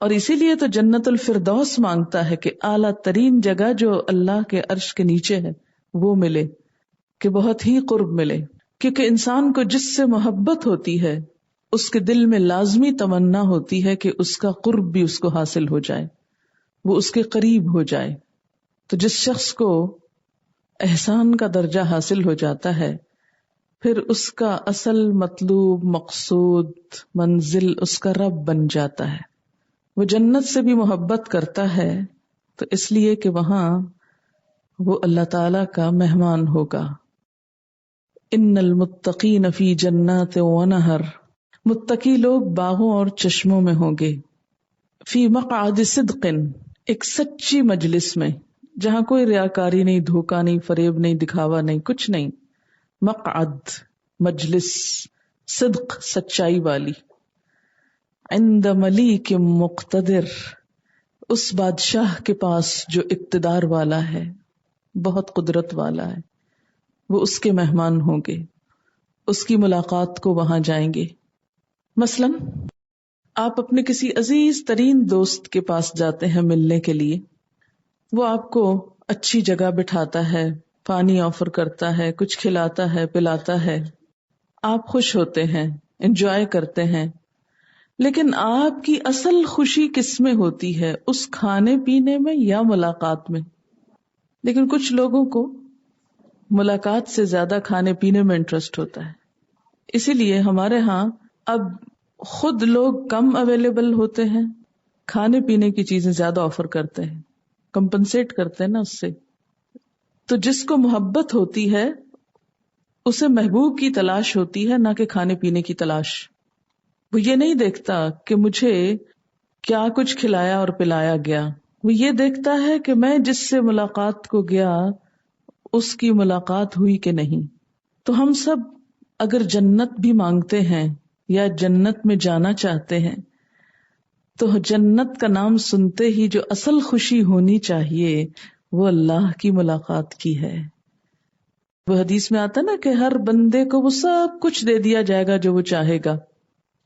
اور اسی لیے تو جنت الفردوس مانگتا ہے کہ اعلیٰ ترین جگہ جو اللہ کے عرش کے نیچے ہے وہ ملے، کہ بہت ہی قرب ملے، کیونکہ انسان کو جس سے محبت ہوتی ہے اس کے دل میں لازمی تمنا ہوتی ہے کہ اس کا قرب بھی اس کو حاصل ہو جائے، وہ اس کے قریب ہو جائے۔ تو جس شخص کو احسان کا درجہ حاصل ہو جاتا ہے، پھر اس کا اصل مطلوب، مقصود، منزل اس کا رب بن جاتا ہے۔ وہ جنت سے بھی محبت کرتا ہے تو اس لیے کہ وہاں وہ اللہ تعالی کا مہمان ہوگا۔ ان المتقین فی جنات ونہر، متقی لوگ باغوں اور چشموں میں ہوں گے۔ فی مقعد صدق، ایک سچی مجلس میں جہاں کوئی ریاکاری نہیں، دھوکہ نہیں، فریب نہیں، دکھاوا نہیں، کچھ نہیں۔ مقعد مجلس، صدق سچائی والی، عند ملیک مقتدر، اس بادشاہ کے پاس جو اقتدار والا ہے، بہت قدرت والا ہے، وہ اس کے مہمان ہوں گے، اس کی ملاقات کو وہاں جائیں گے۔ مثلا آپ اپنے کسی عزیز ترین دوست کے پاس جاتے ہیں ملنے کے لیے، وہ آپ کو اچھی جگہ بٹھاتا ہے، پانی آفر کرتا ہے، کچھ کھلاتا ہے، پلاتا ہے، آپ خوش ہوتے ہیں، انجوائے کرتے ہیں، لیکن آپ کی اصل خوشی کس میں ہوتی ہے؟ اس کھانے پینے میں یا ملاقات میں؟ لیکن کچھ لوگوں کو ملاقات سے زیادہ کھانے پینے میں انٹرسٹ ہوتا ہے، اسی لیے ہمارے ہاں اب خود لوگ کم اویلیبل ہوتے ہیں، کھانے پینے کی چیزیں زیادہ آفر کرتے ہیں، کمپنسیٹ کرتے ہیں نا اس سے۔ تو جس کو محبت ہوتی ہے اسے محبوب کی تلاش ہوتی ہے، نہ کہ کھانے پینے کی تلاش۔ وہ یہ نہیں دیکھتا کہ مجھے کیا کچھ کھلایا اور پلایا گیا، وہ یہ دیکھتا ہے کہ میں جس سے ملاقات کو گیا اس کی ملاقات ہوئی کہ نہیں۔ تو ہم سب اگر جنت بھی مانگتے ہیں یا جنت میں جانا چاہتے ہیں تو جنت کا نام سنتے ہی جو اصل خوشی ہونی چاہیے وہ اللہ کی ملاقات کی ہے۔ وہ حدیث میں آتا نا کہ ہر بندے کو وہ سب کچھ دے دیا جائے گا جو وہ چاہے گا۔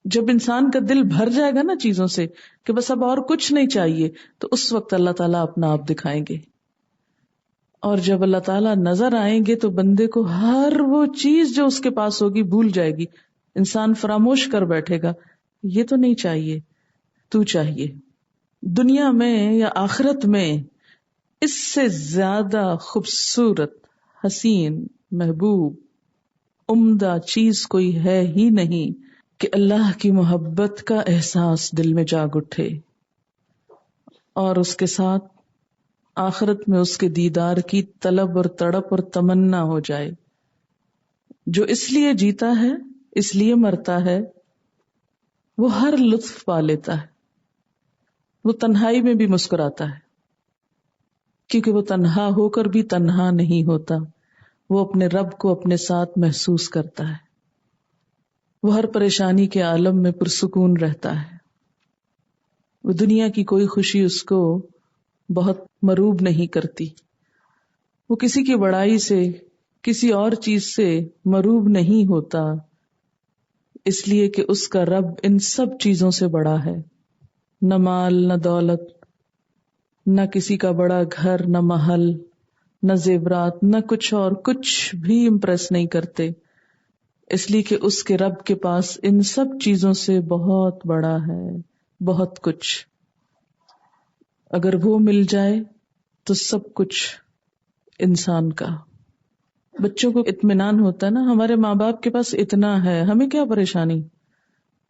جب انسان کا دل بھر جائے گا نا چیزوں سے کہ بس اب اور کچھ نہیں چاہیے، تو اس وقت اللہ تعالیٰ اپنا آپ دکھائیں گے، اور جب اللہ تعالیٰ نظر آئیں گے تو بندے کو ہر وہ چیز جو اس کے پاس ہوگی بھول جائے گی، انسان فراموش کر بیٹھے گا، یہ تو نہیں چاہیے، تو چاہیے۔ دنیا میں یا آخرت میں اس سے زیادہ خوبصورت، حسین، محبوب، عمدہ چیز کوئی ہے ہی نہیں کہ اللہ کی محبت کا احساس دل میں جاگ اٹھے اور اس کے ساتھ آخرت میں اس کے دیدار کی طلب اور تڑپ اور تمنا ہو جائے. جو اس لیے جیتا ہے، اس لیے مرتا ہے، وہ ہر لطف پا لیتا ہے. وہ تنہائی میں بھی مسکراتا ہے، کیونکہ وہ تنہا ہو کر بھی تنہا نہیں ہوتا. وہ اپنے رب کو اپنے ساتھ محسوس کرتا ہے. وہ ہر پریشانی کے عالم میں پرسکون رہتا ہے. وہ دنیا کی کوئی خوشی اس کو بہت مروب نہیں کرتی. وہ کسی کی بڑائی سے، کسی اور چیز سے مروب نہیں ہوتا، اس لیے کہ اس کا رب ان سب چیزوں سے بڑا ہے. نہ مال، نہ دولت، نہ کسی کا بڑا گھر، نہ محل، نہ زیورات، نہ کچھ اور، کچھ بھی امپریس نہیں کرتے، اس لیے کہ اس کے رب کے پاس ان سب چیزوں سے بہت بڑا ہے، بہت کچھ. اگر وہ مل جائے تو سب کچھ انسان کا. بچوں کو اطمینان ہوتا ہے نا، ہمارے ماں باپ کے پاس اتنا ہے، ہمیں کیا پریشانی.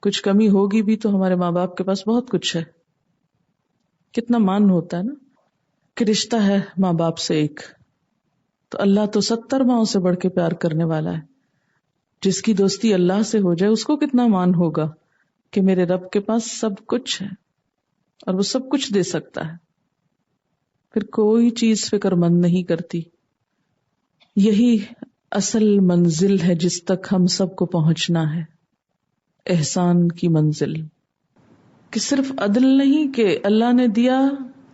کچھ کمی ہوگی بھی تو ہمارے ماں باپ کے پاس بہت کچھ ہے. کتنا مان ہوتا ہے نا کہ رشتہ ہے ماں باپ سے ایک. تو اللہ تو 70 ماؤں سے بڑھ کے پیار کرنے والا ہے. جس کی دوستی اللہ سے ہو جائے اس کو کتنا مان ہوگا کہ میرے رب کے پاس سب کچھ ہے اور وہ سب کچھ دے سکتا ہے. پھر کوئی چیز فکر مند نہیں کرتی. یہی اصل منزل ہے جس تک ہم سب کو پہنچنا ہے، احسان کی منزل. کہ صرف عدل نہیں کہ اللہ نے دیا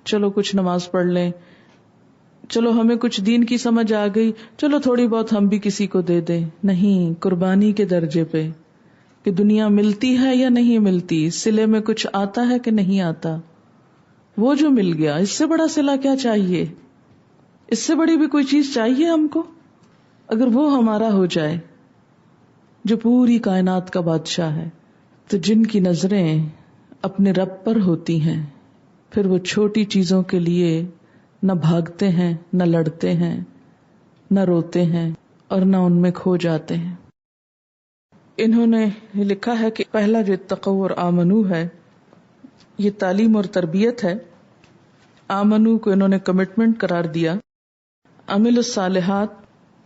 چلو کچھ نماز پڑھ لیں، چلو ہمیں کچھ دین کی سمجھ آ گئی، چلو تھوڑی بہت ہم بھی کسی کو دے دیں. نہیں، قربانی کے درجے پہ کہ دنیا ملتی ہے یا نہیں ملتی، صلے میں کچھ آتا ہے کہ نہیں آتا. وہ جو مل گیا، اس سے بڑا صلہ کیا چاہیے؟ اس سے بڑی بھی کوئی چیز چاہیے ہم کو؟ اگر وہ ہمارا ہو جائے جو پوری کائنات کا بادشاہ ہے، تو جن کی نظریں اپنے رب پر ہوتی ہیں، پھر وہ چھوٹی چیزوں کے لیے نہ بھاگتے ہیں، نہ لڑتے ہیں، نہ روتے ہیں اور نہ ان میں کھو جاتے ہیں. انہوں نے لکھا ہے کہ پہلا جو اتقوا اور آمنو ہے یہ تعلیم اور تربیت ہے. آمنو کو انہوں نے کمٹمنٹ قرار دیا، عمل الصالحات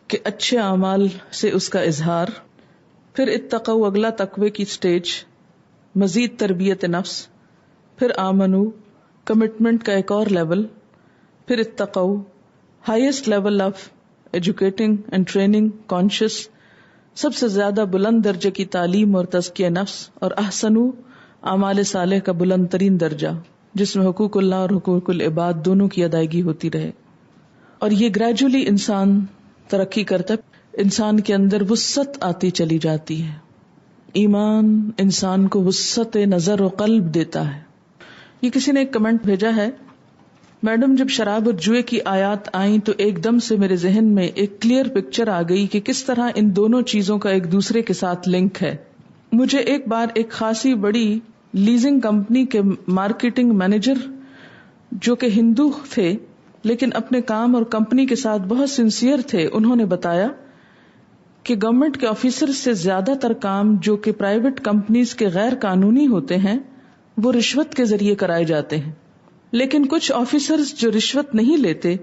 کے اچھے اعمال سے اس کا اظہار. پھر اتقوا اگلا تقوی کی سٹیج، مزید تربیت نفس. پھر آمنو کمٹمنٹ کا ایک اور لیول. پھر اتقوا highest level of educating and training conscious, سب سے زیادہ بلند درجے کی تعلیم اور تزکیہ نفس. اور احسنو اعمال صالح کا بلند ترین درجہ جس میں حقوق اللہ اور حقوق العباد دونوں کی ادائیگی ہوتی رہے. اور یہ گریجولی انسان ترقی کرتا ہے، انسان کے اندر وسعت آتی چلی جاتی ہے. ایمان انسان کو وسعت نظر و قلب دیتا ہے. یہ کسی نے ایک کمنٹ بھیجا ہے، میڈم جب شراب اور جوئے کی آیات آئیں تو ایک دم سے میرے ذہن میں ایک کلیئر پکچر آ گئی کہ کس طرح ان دونوں چیزوں کا ایک دوسرے کے ساتھ لنک ہے. مجھے ایک بار ایک خاصی بڑی لیزنگ کمپنی کے مارکیٹنگ مینیجر جو کہ ہندو تھے لیکن اپنے کام اور کمپنی کے ساتھ بہت سنسیئر تھے، انہوں نے بتایا کہ گورنمنٹ کے آفیسر سے زیادہ تر کام جو کہ پرائیویٹ کمپنیز کے غیر قانونی ہوتے ہیں وہ رشوت کے ذریعے کرائے جاتے ہیں. لیکن کچھ آفیسرز جو رشوت نہیں لیتے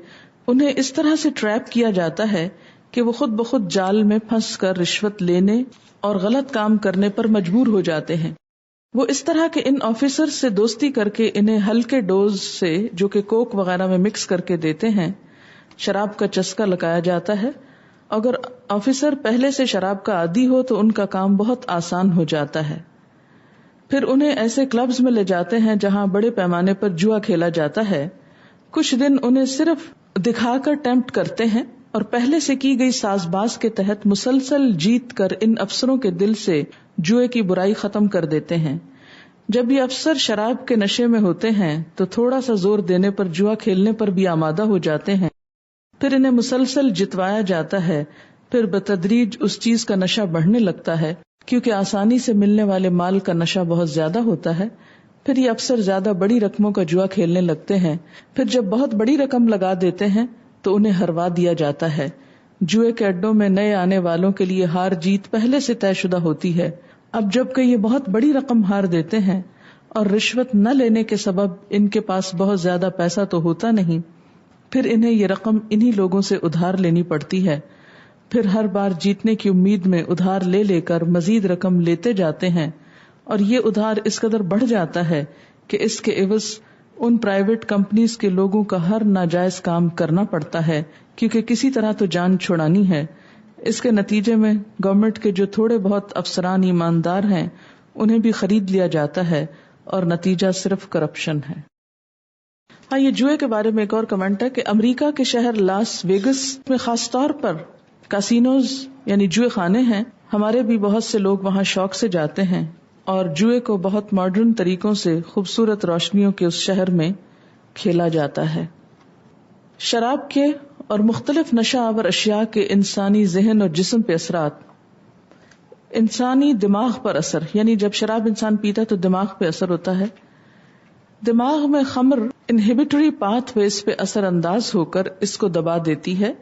انہیں اس طرح سے ٹریپ کیا جاتا ہے کہ وہ خود بخود جال میں پھنس کر رشوت لینے اور غلط کام کرنے پر مجبور ہو جاتے ہیں. وہ اس طرح کے ان آفیسر سے دوستی کر کے انہیں ہلکے ڈوز سے جو کہ کوک وغیرہ میں مکس کر کے دیتے ہیں شراب کا چسکا لگایا جاتا ہے. اگر آفیسر پہلے سے شراب کا عادی ہو تو ان کا کام بہت آسان ہو جاتا ہے. پھر انہیں ایسے کلبز میں لے جاتے ہیں جہاں بڑے پیمانے پر جوا کھیلا جاتا ہے. کچھ دن انہیں صرف دکھا کر ٹیمپٹ کرتے ہیں اور پہلے سے کی گئی ساز باز کے تحت مسلسل جیت کر ان افسروں کے دل سے جوئے کی برائی ختم کر دیتے ہیں. جب یہ افسر شراب کے نشے میں ہوتے ہیں تو تھوڑا سا زور دینے پر جوا کھیلنے پر بھی آمادہ ہو جاتے ہیں. پھر انہیں مسلسل جتوایا جاتا ہے. پھر بتدریج اس چیز کا نشہ بڑھنے لگتا ہے کیونکہ آسانی سے ملنے والے مال کا نشہ بہت زیادہ ہوتا ہے. پھر یہ افسر زیادہ بڑی رقموں کا جوا کھیلنے لگتے ہیں. پھر جب بہت بڑی رقم لگا دیتے ہیں تو انہیں ہروا دیا جاتا ہے. جوئے کے اڈوں میں نئے آنے والوں کے لیے ہار جیت پہلے سے طے شدہ ہوتی ہے. اب جب کہ یہ بہت بڑی رقم ہار دیتے ہیں اور رشوت نہ لینے کے سبب ان کے پاس بہت زیادہ پیسہ تو ہوتا نہیں، پھر انہیں یہ رقم انہی لوگوں سے ادھار لینی پڑتی ہے، پھر ہر بار جیتنے کی امید میں ادھار لے لے کر مزید رقم لیتے جاتے ہیں، اور یہ ادھار اس قدر بڑھ جاتا ہے کہ اس کے عوض ان پرائیویٹ کمپنیز کے لوگوں کا ہر ناجائز کام کرنا پڑتا ہے، کیونکہ کسی طرح تو جان چھڑانی ہے۔ اس کے نتیجے میں گورنمنٹ کے جو تھوڑے بہت افسران ایماندار ہیں انہیں بھی خرید لیا جاتا ہے، اور نتیجہ صرف کرپشن ہے۔ ہاں، یہ جوئے کے بارے میں ایک اور کمنٹ ہے کہ امریکہ کے شہر لاس ویگس میں خاص طور پر کاسینوز یعنی جوئے خانے ہیں۔ ہمارے بھی بہت سے لوگ وہاں شوق سے جاتے ہیں، اور جوئے کو بہت ماڈرن طریقوں سے خوبصورت روشنیوں کے اس شہر میں کھیلا جاتا ہے۔ شراب کے اور مختلف نشہ آور اشیاء کے انسانی ذہن اور جسم پہ اثرات۔ انسانی دماغ پر اثر، یعنی جب شراب انسان پیتا ہے تو دماغ پہ اثر ہوتا ہے۔ دماغ میں خمر انہیبیٹری پاتھ ویز پہ اثر انداز ہو کر اس کو دبا دیتی ہے،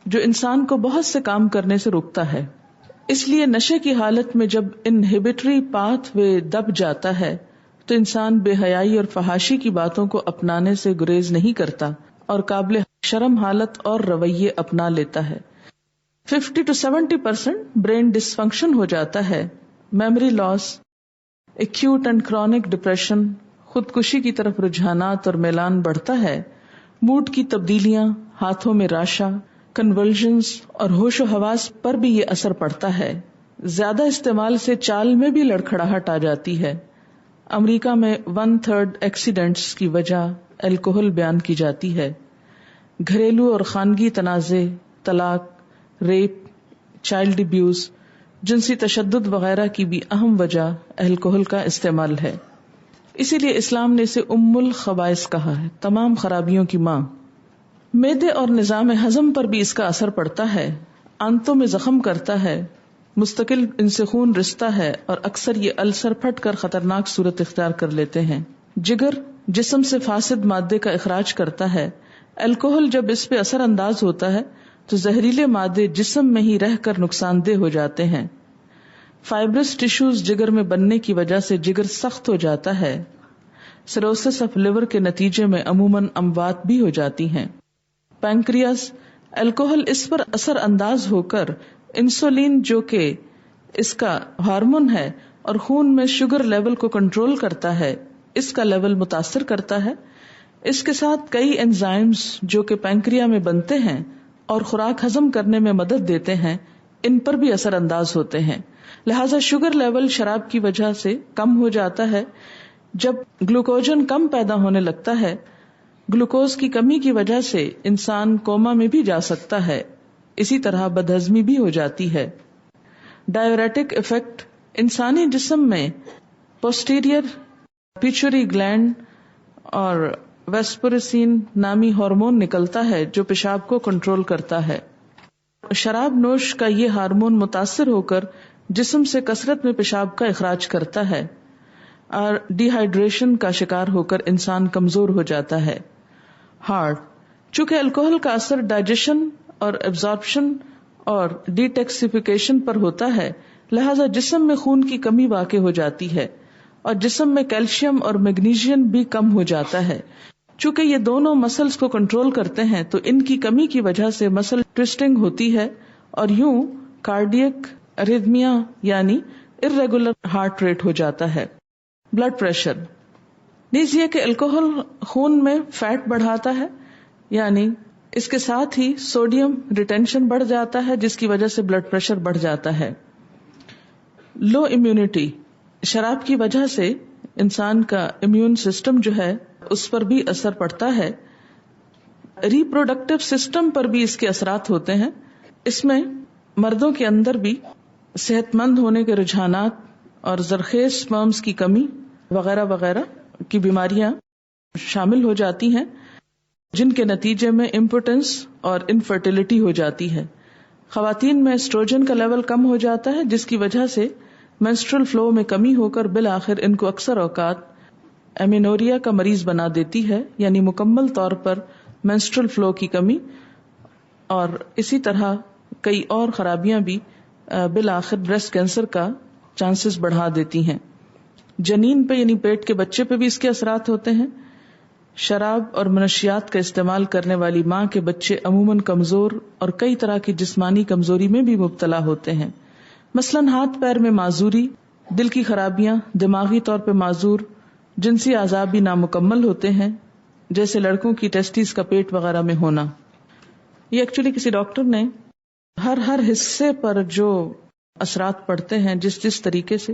جو انسان کو بہت سے کام کرنے سے روکتا ہے۔ اس لیے نشے کی حالت میں جب انہیبیٹری پاتھ وے دب جاتا ہے تو انسان بے حیائی اور فحاشی کی باتوں کو اپنانے سے گریز نہیں کرتا اور قابل شرم حالت اور رویے اپنا لیتا ہے۔ 50 to 70% برین ڈس فنکشن ہو جاتا ہے، memory loss, acute and chronic depression, خودکشی کی طرف رجحانات اور میلان بڑھتا ہے، موڈ کی تبدیلیاں، ہاتھوں میں راشا، کنولژنز اور ہوش و حواس پر بھی یہ اثر پڑتا ہے۔ زیادہ استعمال سے چال میں بھی لڑکھڑاہٹ آ جاتی ہے۔ امریکہ میں 1/3 ایکسیڈنٹس کی وجہ الکوہل بیان کی جاتی ہے۔ گھریلو اور خانگی تنازع، طلاق، ریپ، چائلڈ ابیوز، جنسی تشدد وغیرہ کی بھی اہم وجہ الکوہل کا استعمال ہے۔ اسی لیے اسلام نے اسے ام الخبائث کہا ہے، تمام خرابیوں کی ماں۔ معدے اور نظام ہضم پر بھی اس کا اثر پڑتا ہے، آنتوں میں زخم کرتا ہے، مستقل ان سے خون رستا ہے، اور اکثر یہ السر پھٹ کر خطرناک صورت اختیار کر لیتے ہیں۔ جگر جسم سے فاسد مادے کا اخراج کرتا ہے۔ الکوہل جب اس پہ اثر انداز ہوتا ہے تو زہریلے مادے جسم میں ہی رہ کر نقصان دہ ہو جاتے ہیں۔ فائبرس ٹیشوز جگر میں بننے کی وجہ سے جگر سخت ہو جاتا ہے۔ سروسس آف لیور کے نتیجے میں عموماً اموات بھی ہو جاتی ہیں۔ پینکریاس، الکوہل اس پر اثر انداز ہو کر انسولین جو کہ اس کا ہارمون ہے اور خون میں شوگر لیول کو کنٹرول کرتا ہے، اس کا لیول متاثر کرتا ہے۔ اس کے ساتھ کئی انزائمز جو کہ پینکریا میں بنتے ہیں اور خوراک ہضم کرنے میں مدد دیتے ہیں، ان پر بھی اثر انداز ہوتے ہیں۔ لہذا شوگر لیول شراب کی وجہ سے کم ہو جاتا ہے۔ جب گلوکوجن کم پیدا ہونے لگتا ہے، گلوکوز کی کمی کی وجہ سے انسان کوما میں بھی جا سکتا ہے، اسی طرح بدہضمی بھی ہو جاتی ہے۔ ڈائیوریٹک ایفیکٹ، انسانی جسم میں پوسٹیریئر پیچوری گلینڈ اور ویسپریسین نامی ہارمون نکلتا ہے جو پیشاب کو کنٹرول کرتا ہے۔ شراب نوش کا یہ ہارمون متاثر ہو کر جسم سے کثرت میں پیشاب کا اخراج کرتا ہے اور ڈی ہائیڈریشن کا شکار ہو کر انسان کمزور ہو جاتا ہے۔ ہارٹ، چونکہ الکوہل کا اثر ڈائجیشن اور ایبزارپشن اور ڈیٹاکسیفیکیشن پر ہوتا ہے، لہذا جسم میں خون کی کمی واقع ہو جاتی ہے اور جسم میں کیلشیم اور میگنیشیم بھی کم ہو جاتا ہے۔ چونکہ یہ دونوں مسلز کو کنٹرول کرتے ہیں تو ان کی کمی کی وجہ سے مسل ٹویسٹنگ ہوتی ہے اور یوں کارڈیک اریتھمیا یعنی irregular ہارٹ ریٹ ہو جاتا ہے۔ بلڈ پریشر، نیز یہ کہ الکوہل خون میں فیٹ بڑھاتا ہے، یعنی اس کے ساتھ ہی سوڈیم ریٹینشن بڑھ جاتا ہے جس کی وجہ سے بلڈ پریشر بڑھ جاتا ہے۔ لو امیونٹی، شراب کی وجہ سے انسان کا امیون سسٹم جو ہے اس پر بھی اثر پڑتا ہے۔ ریپروڈکٹیو سسٹم پر بھی اس کے اثرات ہوتے ہیں۔ اس میں مردوں کے اندر بھی صحت مند ہونے کے رجحانات اور زرخیز سپرمز کی کمی وغیرہ وغیرہ کی بیماریاں شامل ہو جاتی ہیں، جن کے نتیجے میں امپوٹنس اور انفرٹیلٹی ہو جاتی ہے۔ خواتین میں ایسٹروجن کا لیول کم ہو جاتا ہے جس کی وجہ سے مینسٹرل فلو میں کمی ہو کر بالآخر ان کو اکثر اوقات ایمینوریا کا مریض بنا دیتی ہے، یعنی مکمل طور پر مینسٹرل فلو کی کمی، اور اسی طرح کئی اور خرابیاں بھی بالآخر بریسٹ کینسر کا چانسز بڑھا دیتی ہیں. جنین پہ یعنی پیٹ کے بچے پہ بھی اس کے اثرات ہوتے ہیں. شراب اور منشیات کا استعمال کرنے والی ماں کے بچے عموماً کمزور اور کئی طرح کی جسمانی کمزوری میں بھی مبتلا ہوتے ہیں. مثلاً ہاتھ پیر میں معذوری، دل کی خرابیاں، دماغی طور پہ معذور، جنسی اعضاء بھی نامکمل ہوتے ہیں، جیسے لڑکوں کی ٹیسٹیز کا پیٹ وغیرہ میں ہونا. یہ ایکچولی کسی ڈاکٹر نے ہر حصے پر جو اثرات پڑتے ہیں جس طریقے سے،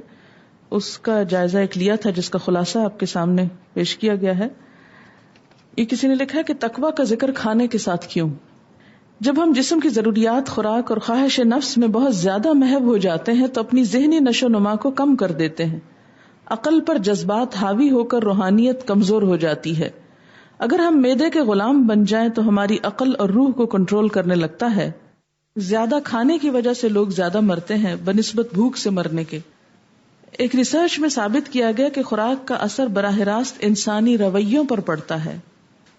اس کا جائزہ ایک لیا تھا، جس کا خلاصہ آپ کے سامنے پیش کیا گیا ہے. یہ کسی نے لکھا ہے کہ تقویٰ کا ذکر کھانے کے ساتھ کیوں؟ جب ہم جسم کی ضروریات، خوراک اور خواہش نفس میں بہت زیادہ محو ہو جاتے ہیں تو اپنی ذہنی نشو نما کو کم کر دیتے ہیں. عقل پر جذبات حاوی ہو کر روحانیت کمزور ہو جاتی ہے. اگر ہم معدے کے غلام بن جائیں تو ہماری عقل اور روح کو کنٹرول کرنے لگتا ہے. زیادہ کھانے کی وجہ سے لوگ زیادہ مرتے ہیں بنسبت بھوک سے مرنے کے. ایک ریسرچ میں ثابت کیا گیا کہ خوراک کا اثر براہ راست انسانی رویوں پر پڑتا ہے.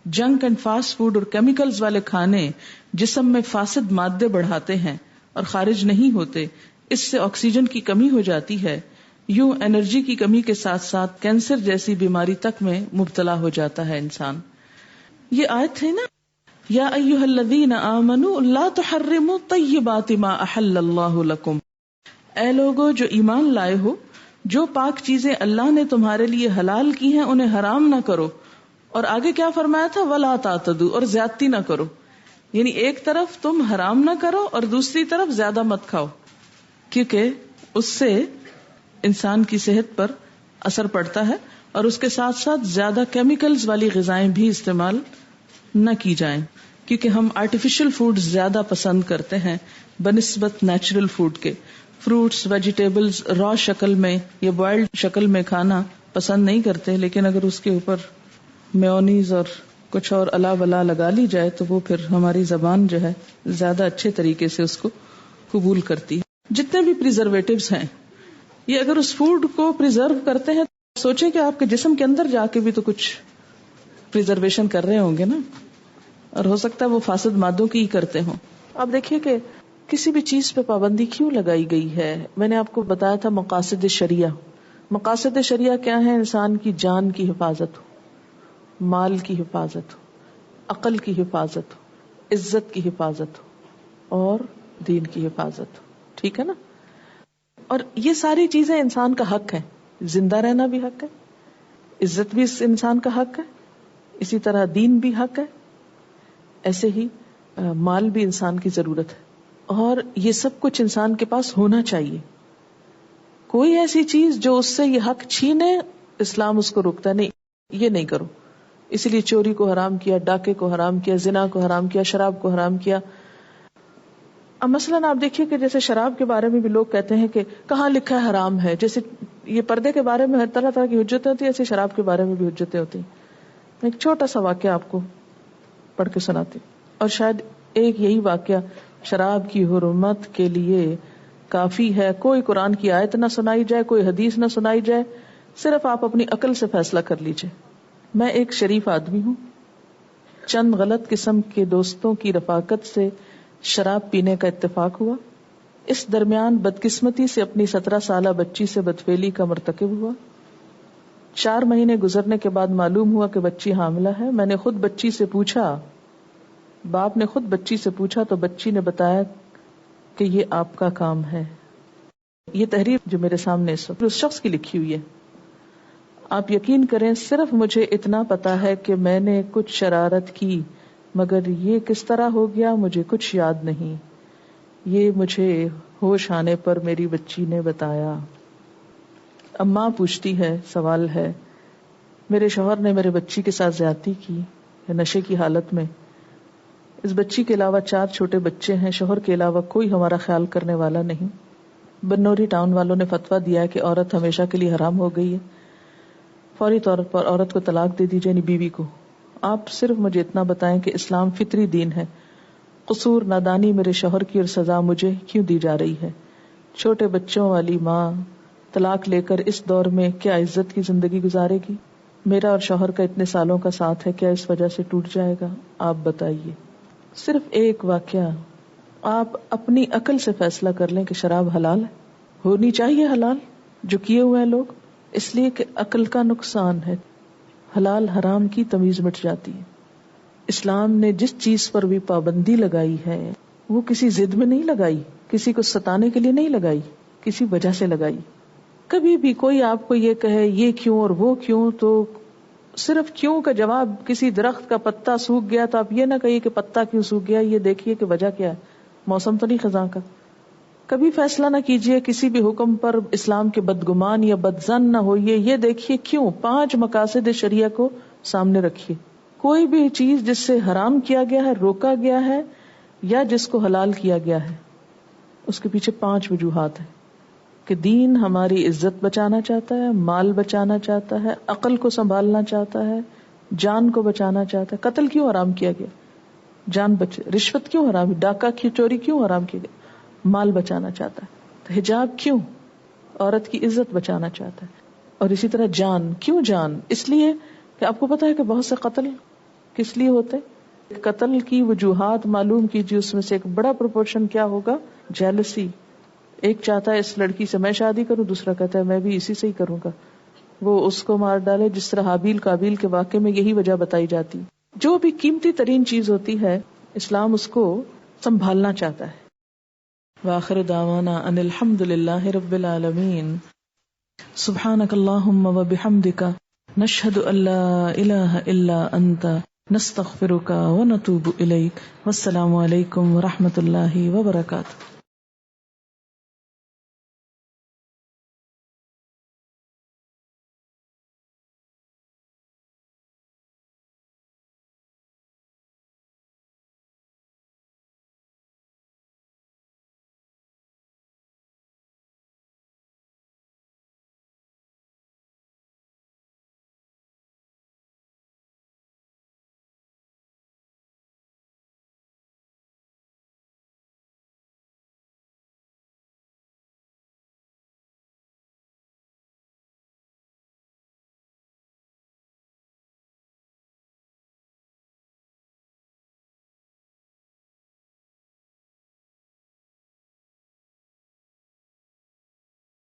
جنک اینڈ فاسٹ فوڈ اور کیمیکلز والے کھانے جسم میں فاسد مادے بڑھاتے ہیں اور خارج نہیں ہوتے. اس سے آکسیجن کی کمی ہو جاتی ہے. یوں انرجی کی کمی کے ساتھ ساتھ کینسر جیسی بیماری تک میں مبتلا ہو جاتا ہے انسان. یہ آیت ہے نا، یا ایھا الذین آمنوا لا تحرموا طیبات ما احل اللہ لکم. اے لوگو جو ایمان لائے ہو، جو پاک چیزیں اللہ نے تمہارے لیے حلال کی ہیں انہیں حرام نہ کرو. اور آگے کیا فرمایا تھا؟ ولا تعتدوا، اور زیادتی نہ کرو. یعنی ایک طرف تم حرام نہ کرو اور دوسری طرف زیادہ مت کھاؤ، کیونکہ اس سے انسان کی صحت پر اثر پڑتا ہے. اور اس کے ساتھ ساتھ زیادہ کیمیکلز والی غذائیں بھی استعمال نہ کی جائیں، کیونکہ ہم آرٹیفیشل فوڈ زیادہ پسند کرتے ہیں بنسبت نیچرل فوڈ کے. فروٹس، ویجیٹیبلز را شکل میں یا بوائلڈ شکل میں کھانا پسند نہیں کرتے، لیکن اگر اس کے اوپر میونیز اور کچھ اور الا ولا لگا لی جائے تو وہ پھر ہماری زبان جو ہے زیادہ اچھے طریقے سے اس کو قبول کرتی ہے. جتنے بھی پریزرویٹوز ہیں یہ اگر اس فوڈ کو پریزرو کرتے ہیں، سوچیں کہ آپ کے جسم کے اندر جا کے بھی تو کچھ پریزرویشن کر رہے ہوں گے نا، اور ہو سکتا ہے وہ فاسد مادوں کی ہی کرتے ہوں. آپ دیکھیے کہ کسی بھی چیز پہ پابندی کیوں لگائی گئی ہے. میں نے آپ کو بتایا تھا مقاصد شریعہ. مقاصد شریعہ کیا ہے؟ انسان کی جان کی حفاظت ہو، مال کی حفاظت ہو، عقل کی حفاظت ہو، عزت کی حفاظت ہو اور دین کی حفاظت ہو. ٹھیک ہے نا؟ اور یہ ساری چیزیں انسان کا حق ہے. زندہ رہنا بھی حق ہے، عزت بھی اس انسان کا حق ہے، اسی طرح دین بھی حق ہے، ایسے ہی مال بھی انسان کی ضرورت ہے. اور یہ سب کچھ انسان کے پاس ہونا چاہیے. کوئی ایسی چیز جو اس سے یہ حق چھینے، اسلام اس کو روکتا نہیں، یہ نہیں کرو. اسی لیے چوری کو حرام کیا، ڈاکے کو حرام کیا، زنا کو حرام کیا، شراب کو حرام کیا. اب مثلاً آپ دیکھیے کہ جیسے شراب کے بارے میں بھی لوگ کہتے ہیں کہ کہاں لکھا ہے حرام ہے. جیسے یہ پردے کے بارے میں ہر طرح طرح کی حجتیں ہوتی ہیں، ایسے شراب کے بارے میں بھی حجتیں ہوتی ہیں. میں ایک چھوٹا سا واقعہ آپ کو پڑھ کے سناتی ہوں، اور شاید ایک یہی واقعہ شراب کی حرمت کے لیے کافی ہے. کوئی قرآن کی آیت نہ سنائی جائے، کوئی حدیث نہ سنائی جائے، صرف آپ اپنی عقل سے فیصلہ کر لیجئے. میں ایک شریف آدمی ہوں، چند غلط قسم کے دوستوں کی رفاقت سے شراب پینے کا اتفاق ہوا. اس درمیان بدقسمتی سے اپنی 17 سالہ بچی سے بدفعلی کا مرتکب ہوا. 4 مہینے گزرنے کے بعد معلوم ہوا کہ بچی حاملہ ہے. میں نے خود بچی سے پوچھا، باپ نے خود بچی سے پوچھا تو بچی نے بتایا کہ یہ آپ کا کام ہے. یہ تحریر جو میرے سامنے اس شخص کی لکھی ہوئی ہے. آپ یقین کریں صرف مجھے اتنا پتا ہے کہ میں نے کچھ شرارت کی، مگر یہ کس طرح ہو گیا مجھے کچھ یاد نہیں. یہ مجھے ہوش آنے پر میری بچی نے بتایا. اب ماں پوچھتی ہے، سوال ہے، میرے شوہر نے میرے بچی کے ساتھ زیادتی کی نشے کی حالت میں. اس بچی کے علاوہ 4 چھوٹے بچے ہیں. شوہر کے علاوہ کوئی ہمارا خیال کرنے والا نہیں. بنوری ٹاؤن والوں نے فتویٰ دیا ہے کہ عورت ہمیشہ کے لیے حرام ہو گئی ہے، فوری طور پر عورت کو طلاق دے دیجیے، یعنی بیوی کو. آپ صرف مجھے اتنا بتائیں کہ اسلام فطری دین ہے. قصور نادانی میرے شوہر کی اور سزا مجھے کیوں دی جا رہی ہے؟ چھوٹے بچوں والی ماں طلاق لے کر اس دور میں کیا عزت کی زندگی گزارے گی؟ میرا اور شوہر کا اتنے سالوں کا ساتھ ہے، کیا اس وجہ سے ٹوٹ جائے گا؟ آپ بتائیے. صرف ایک واقعہ، آپ اپنی عقل سے فیصلہ کر لیں کہ شراب حلال ہے. ہونی چاہیے حلال جو کیے ہوئے ہیں لوگ، اس لیے کہ عقل کا نقصان ہے. حلال حرام کی تمیز مٹ جاتی ہے. اسلام نے جس چیز پر بھی پابندی لگائی ہے وہ کسی ضد میں نہیں لگائی، کسی کو ستانے کے لیے نہیں لگائی، کسی وجہ سے لگائی. کبھی بھی کوئی آپ کو یہ کہے یہ کیوں اور وہ کیوں، تو صرف کیوں کا جواب، کسی درخت کا پتا سوکھ گیا تو آپ یہ نہ کہیے کہ پتا کیوں سوکھ گیا، یہ دیکھیے کہ وجہ کیا ہے، موسم تو نہیں خزاں کا. کبھی فیصلہ نہ کیجئے کسی بھی حکم پر اسلام کے بدگمان یا بدظن نہ ہوئیے، یہ دیکھیے کیوں. 5 مقاصد شریعہ کو سامنے رکھیے. کوئی بھی چیز جس سے حرام کیا گیا ہے، روکا گیا ہے، یا جس کو حلال کیا گیا ہے، اس کے پیچھے 5 وجوہات ہیں. کہ دین ہماری عزت بچانا چاہتا ہے، مال بچانا چاہتا ہے، عقل کو سنبھالنا چاہتا ہے، جان کو بچانا چاہتا ہے. قتل کیوں حرام کیا گیا؟ جان بچے. رشوت کیوں حرام؟ ڈاکہ کی چوری کیوں حرام کیا گیا؟ مال بچانا چاہتا ہے. تو حجاب کیوں؟ عورت کی عزت بچانا چاہتا ہے. اور اسی طرح جان کیوں؟ جان اس لیے کہ آپ کو پتا ہے کہ بہت سے قتل کس لیے ہوتے؟ قتل کی وجوہات معلوم کیجیے، اس میں سے ایک بڑا پروپورشن کیا ہوگا؟ جیلسی. ایک چاہتا ہے اس لڑکی سے میں شادی کروں، دوسرا کہتا ہے میں بھی اسی سے ہی کروں گا. وہ اس کو مار ڈالے، جس طرح حابیل قابیل کے واقعے میں یہی وجہ بتائی جاتی. جو بھی قیمتی ترین چیز ہوتی ہے اسلام اس کو سنبھالنا چاہتا ہے. وآخر دعوانا ان الحمد للہ رب العالمین. سبحانک اللہم وبحمدک نشہد ان لا الہ الا انت نستغفرک ونتوب الیک. والسلام علیکم ورحمۃ اللہ وبرکاتہ.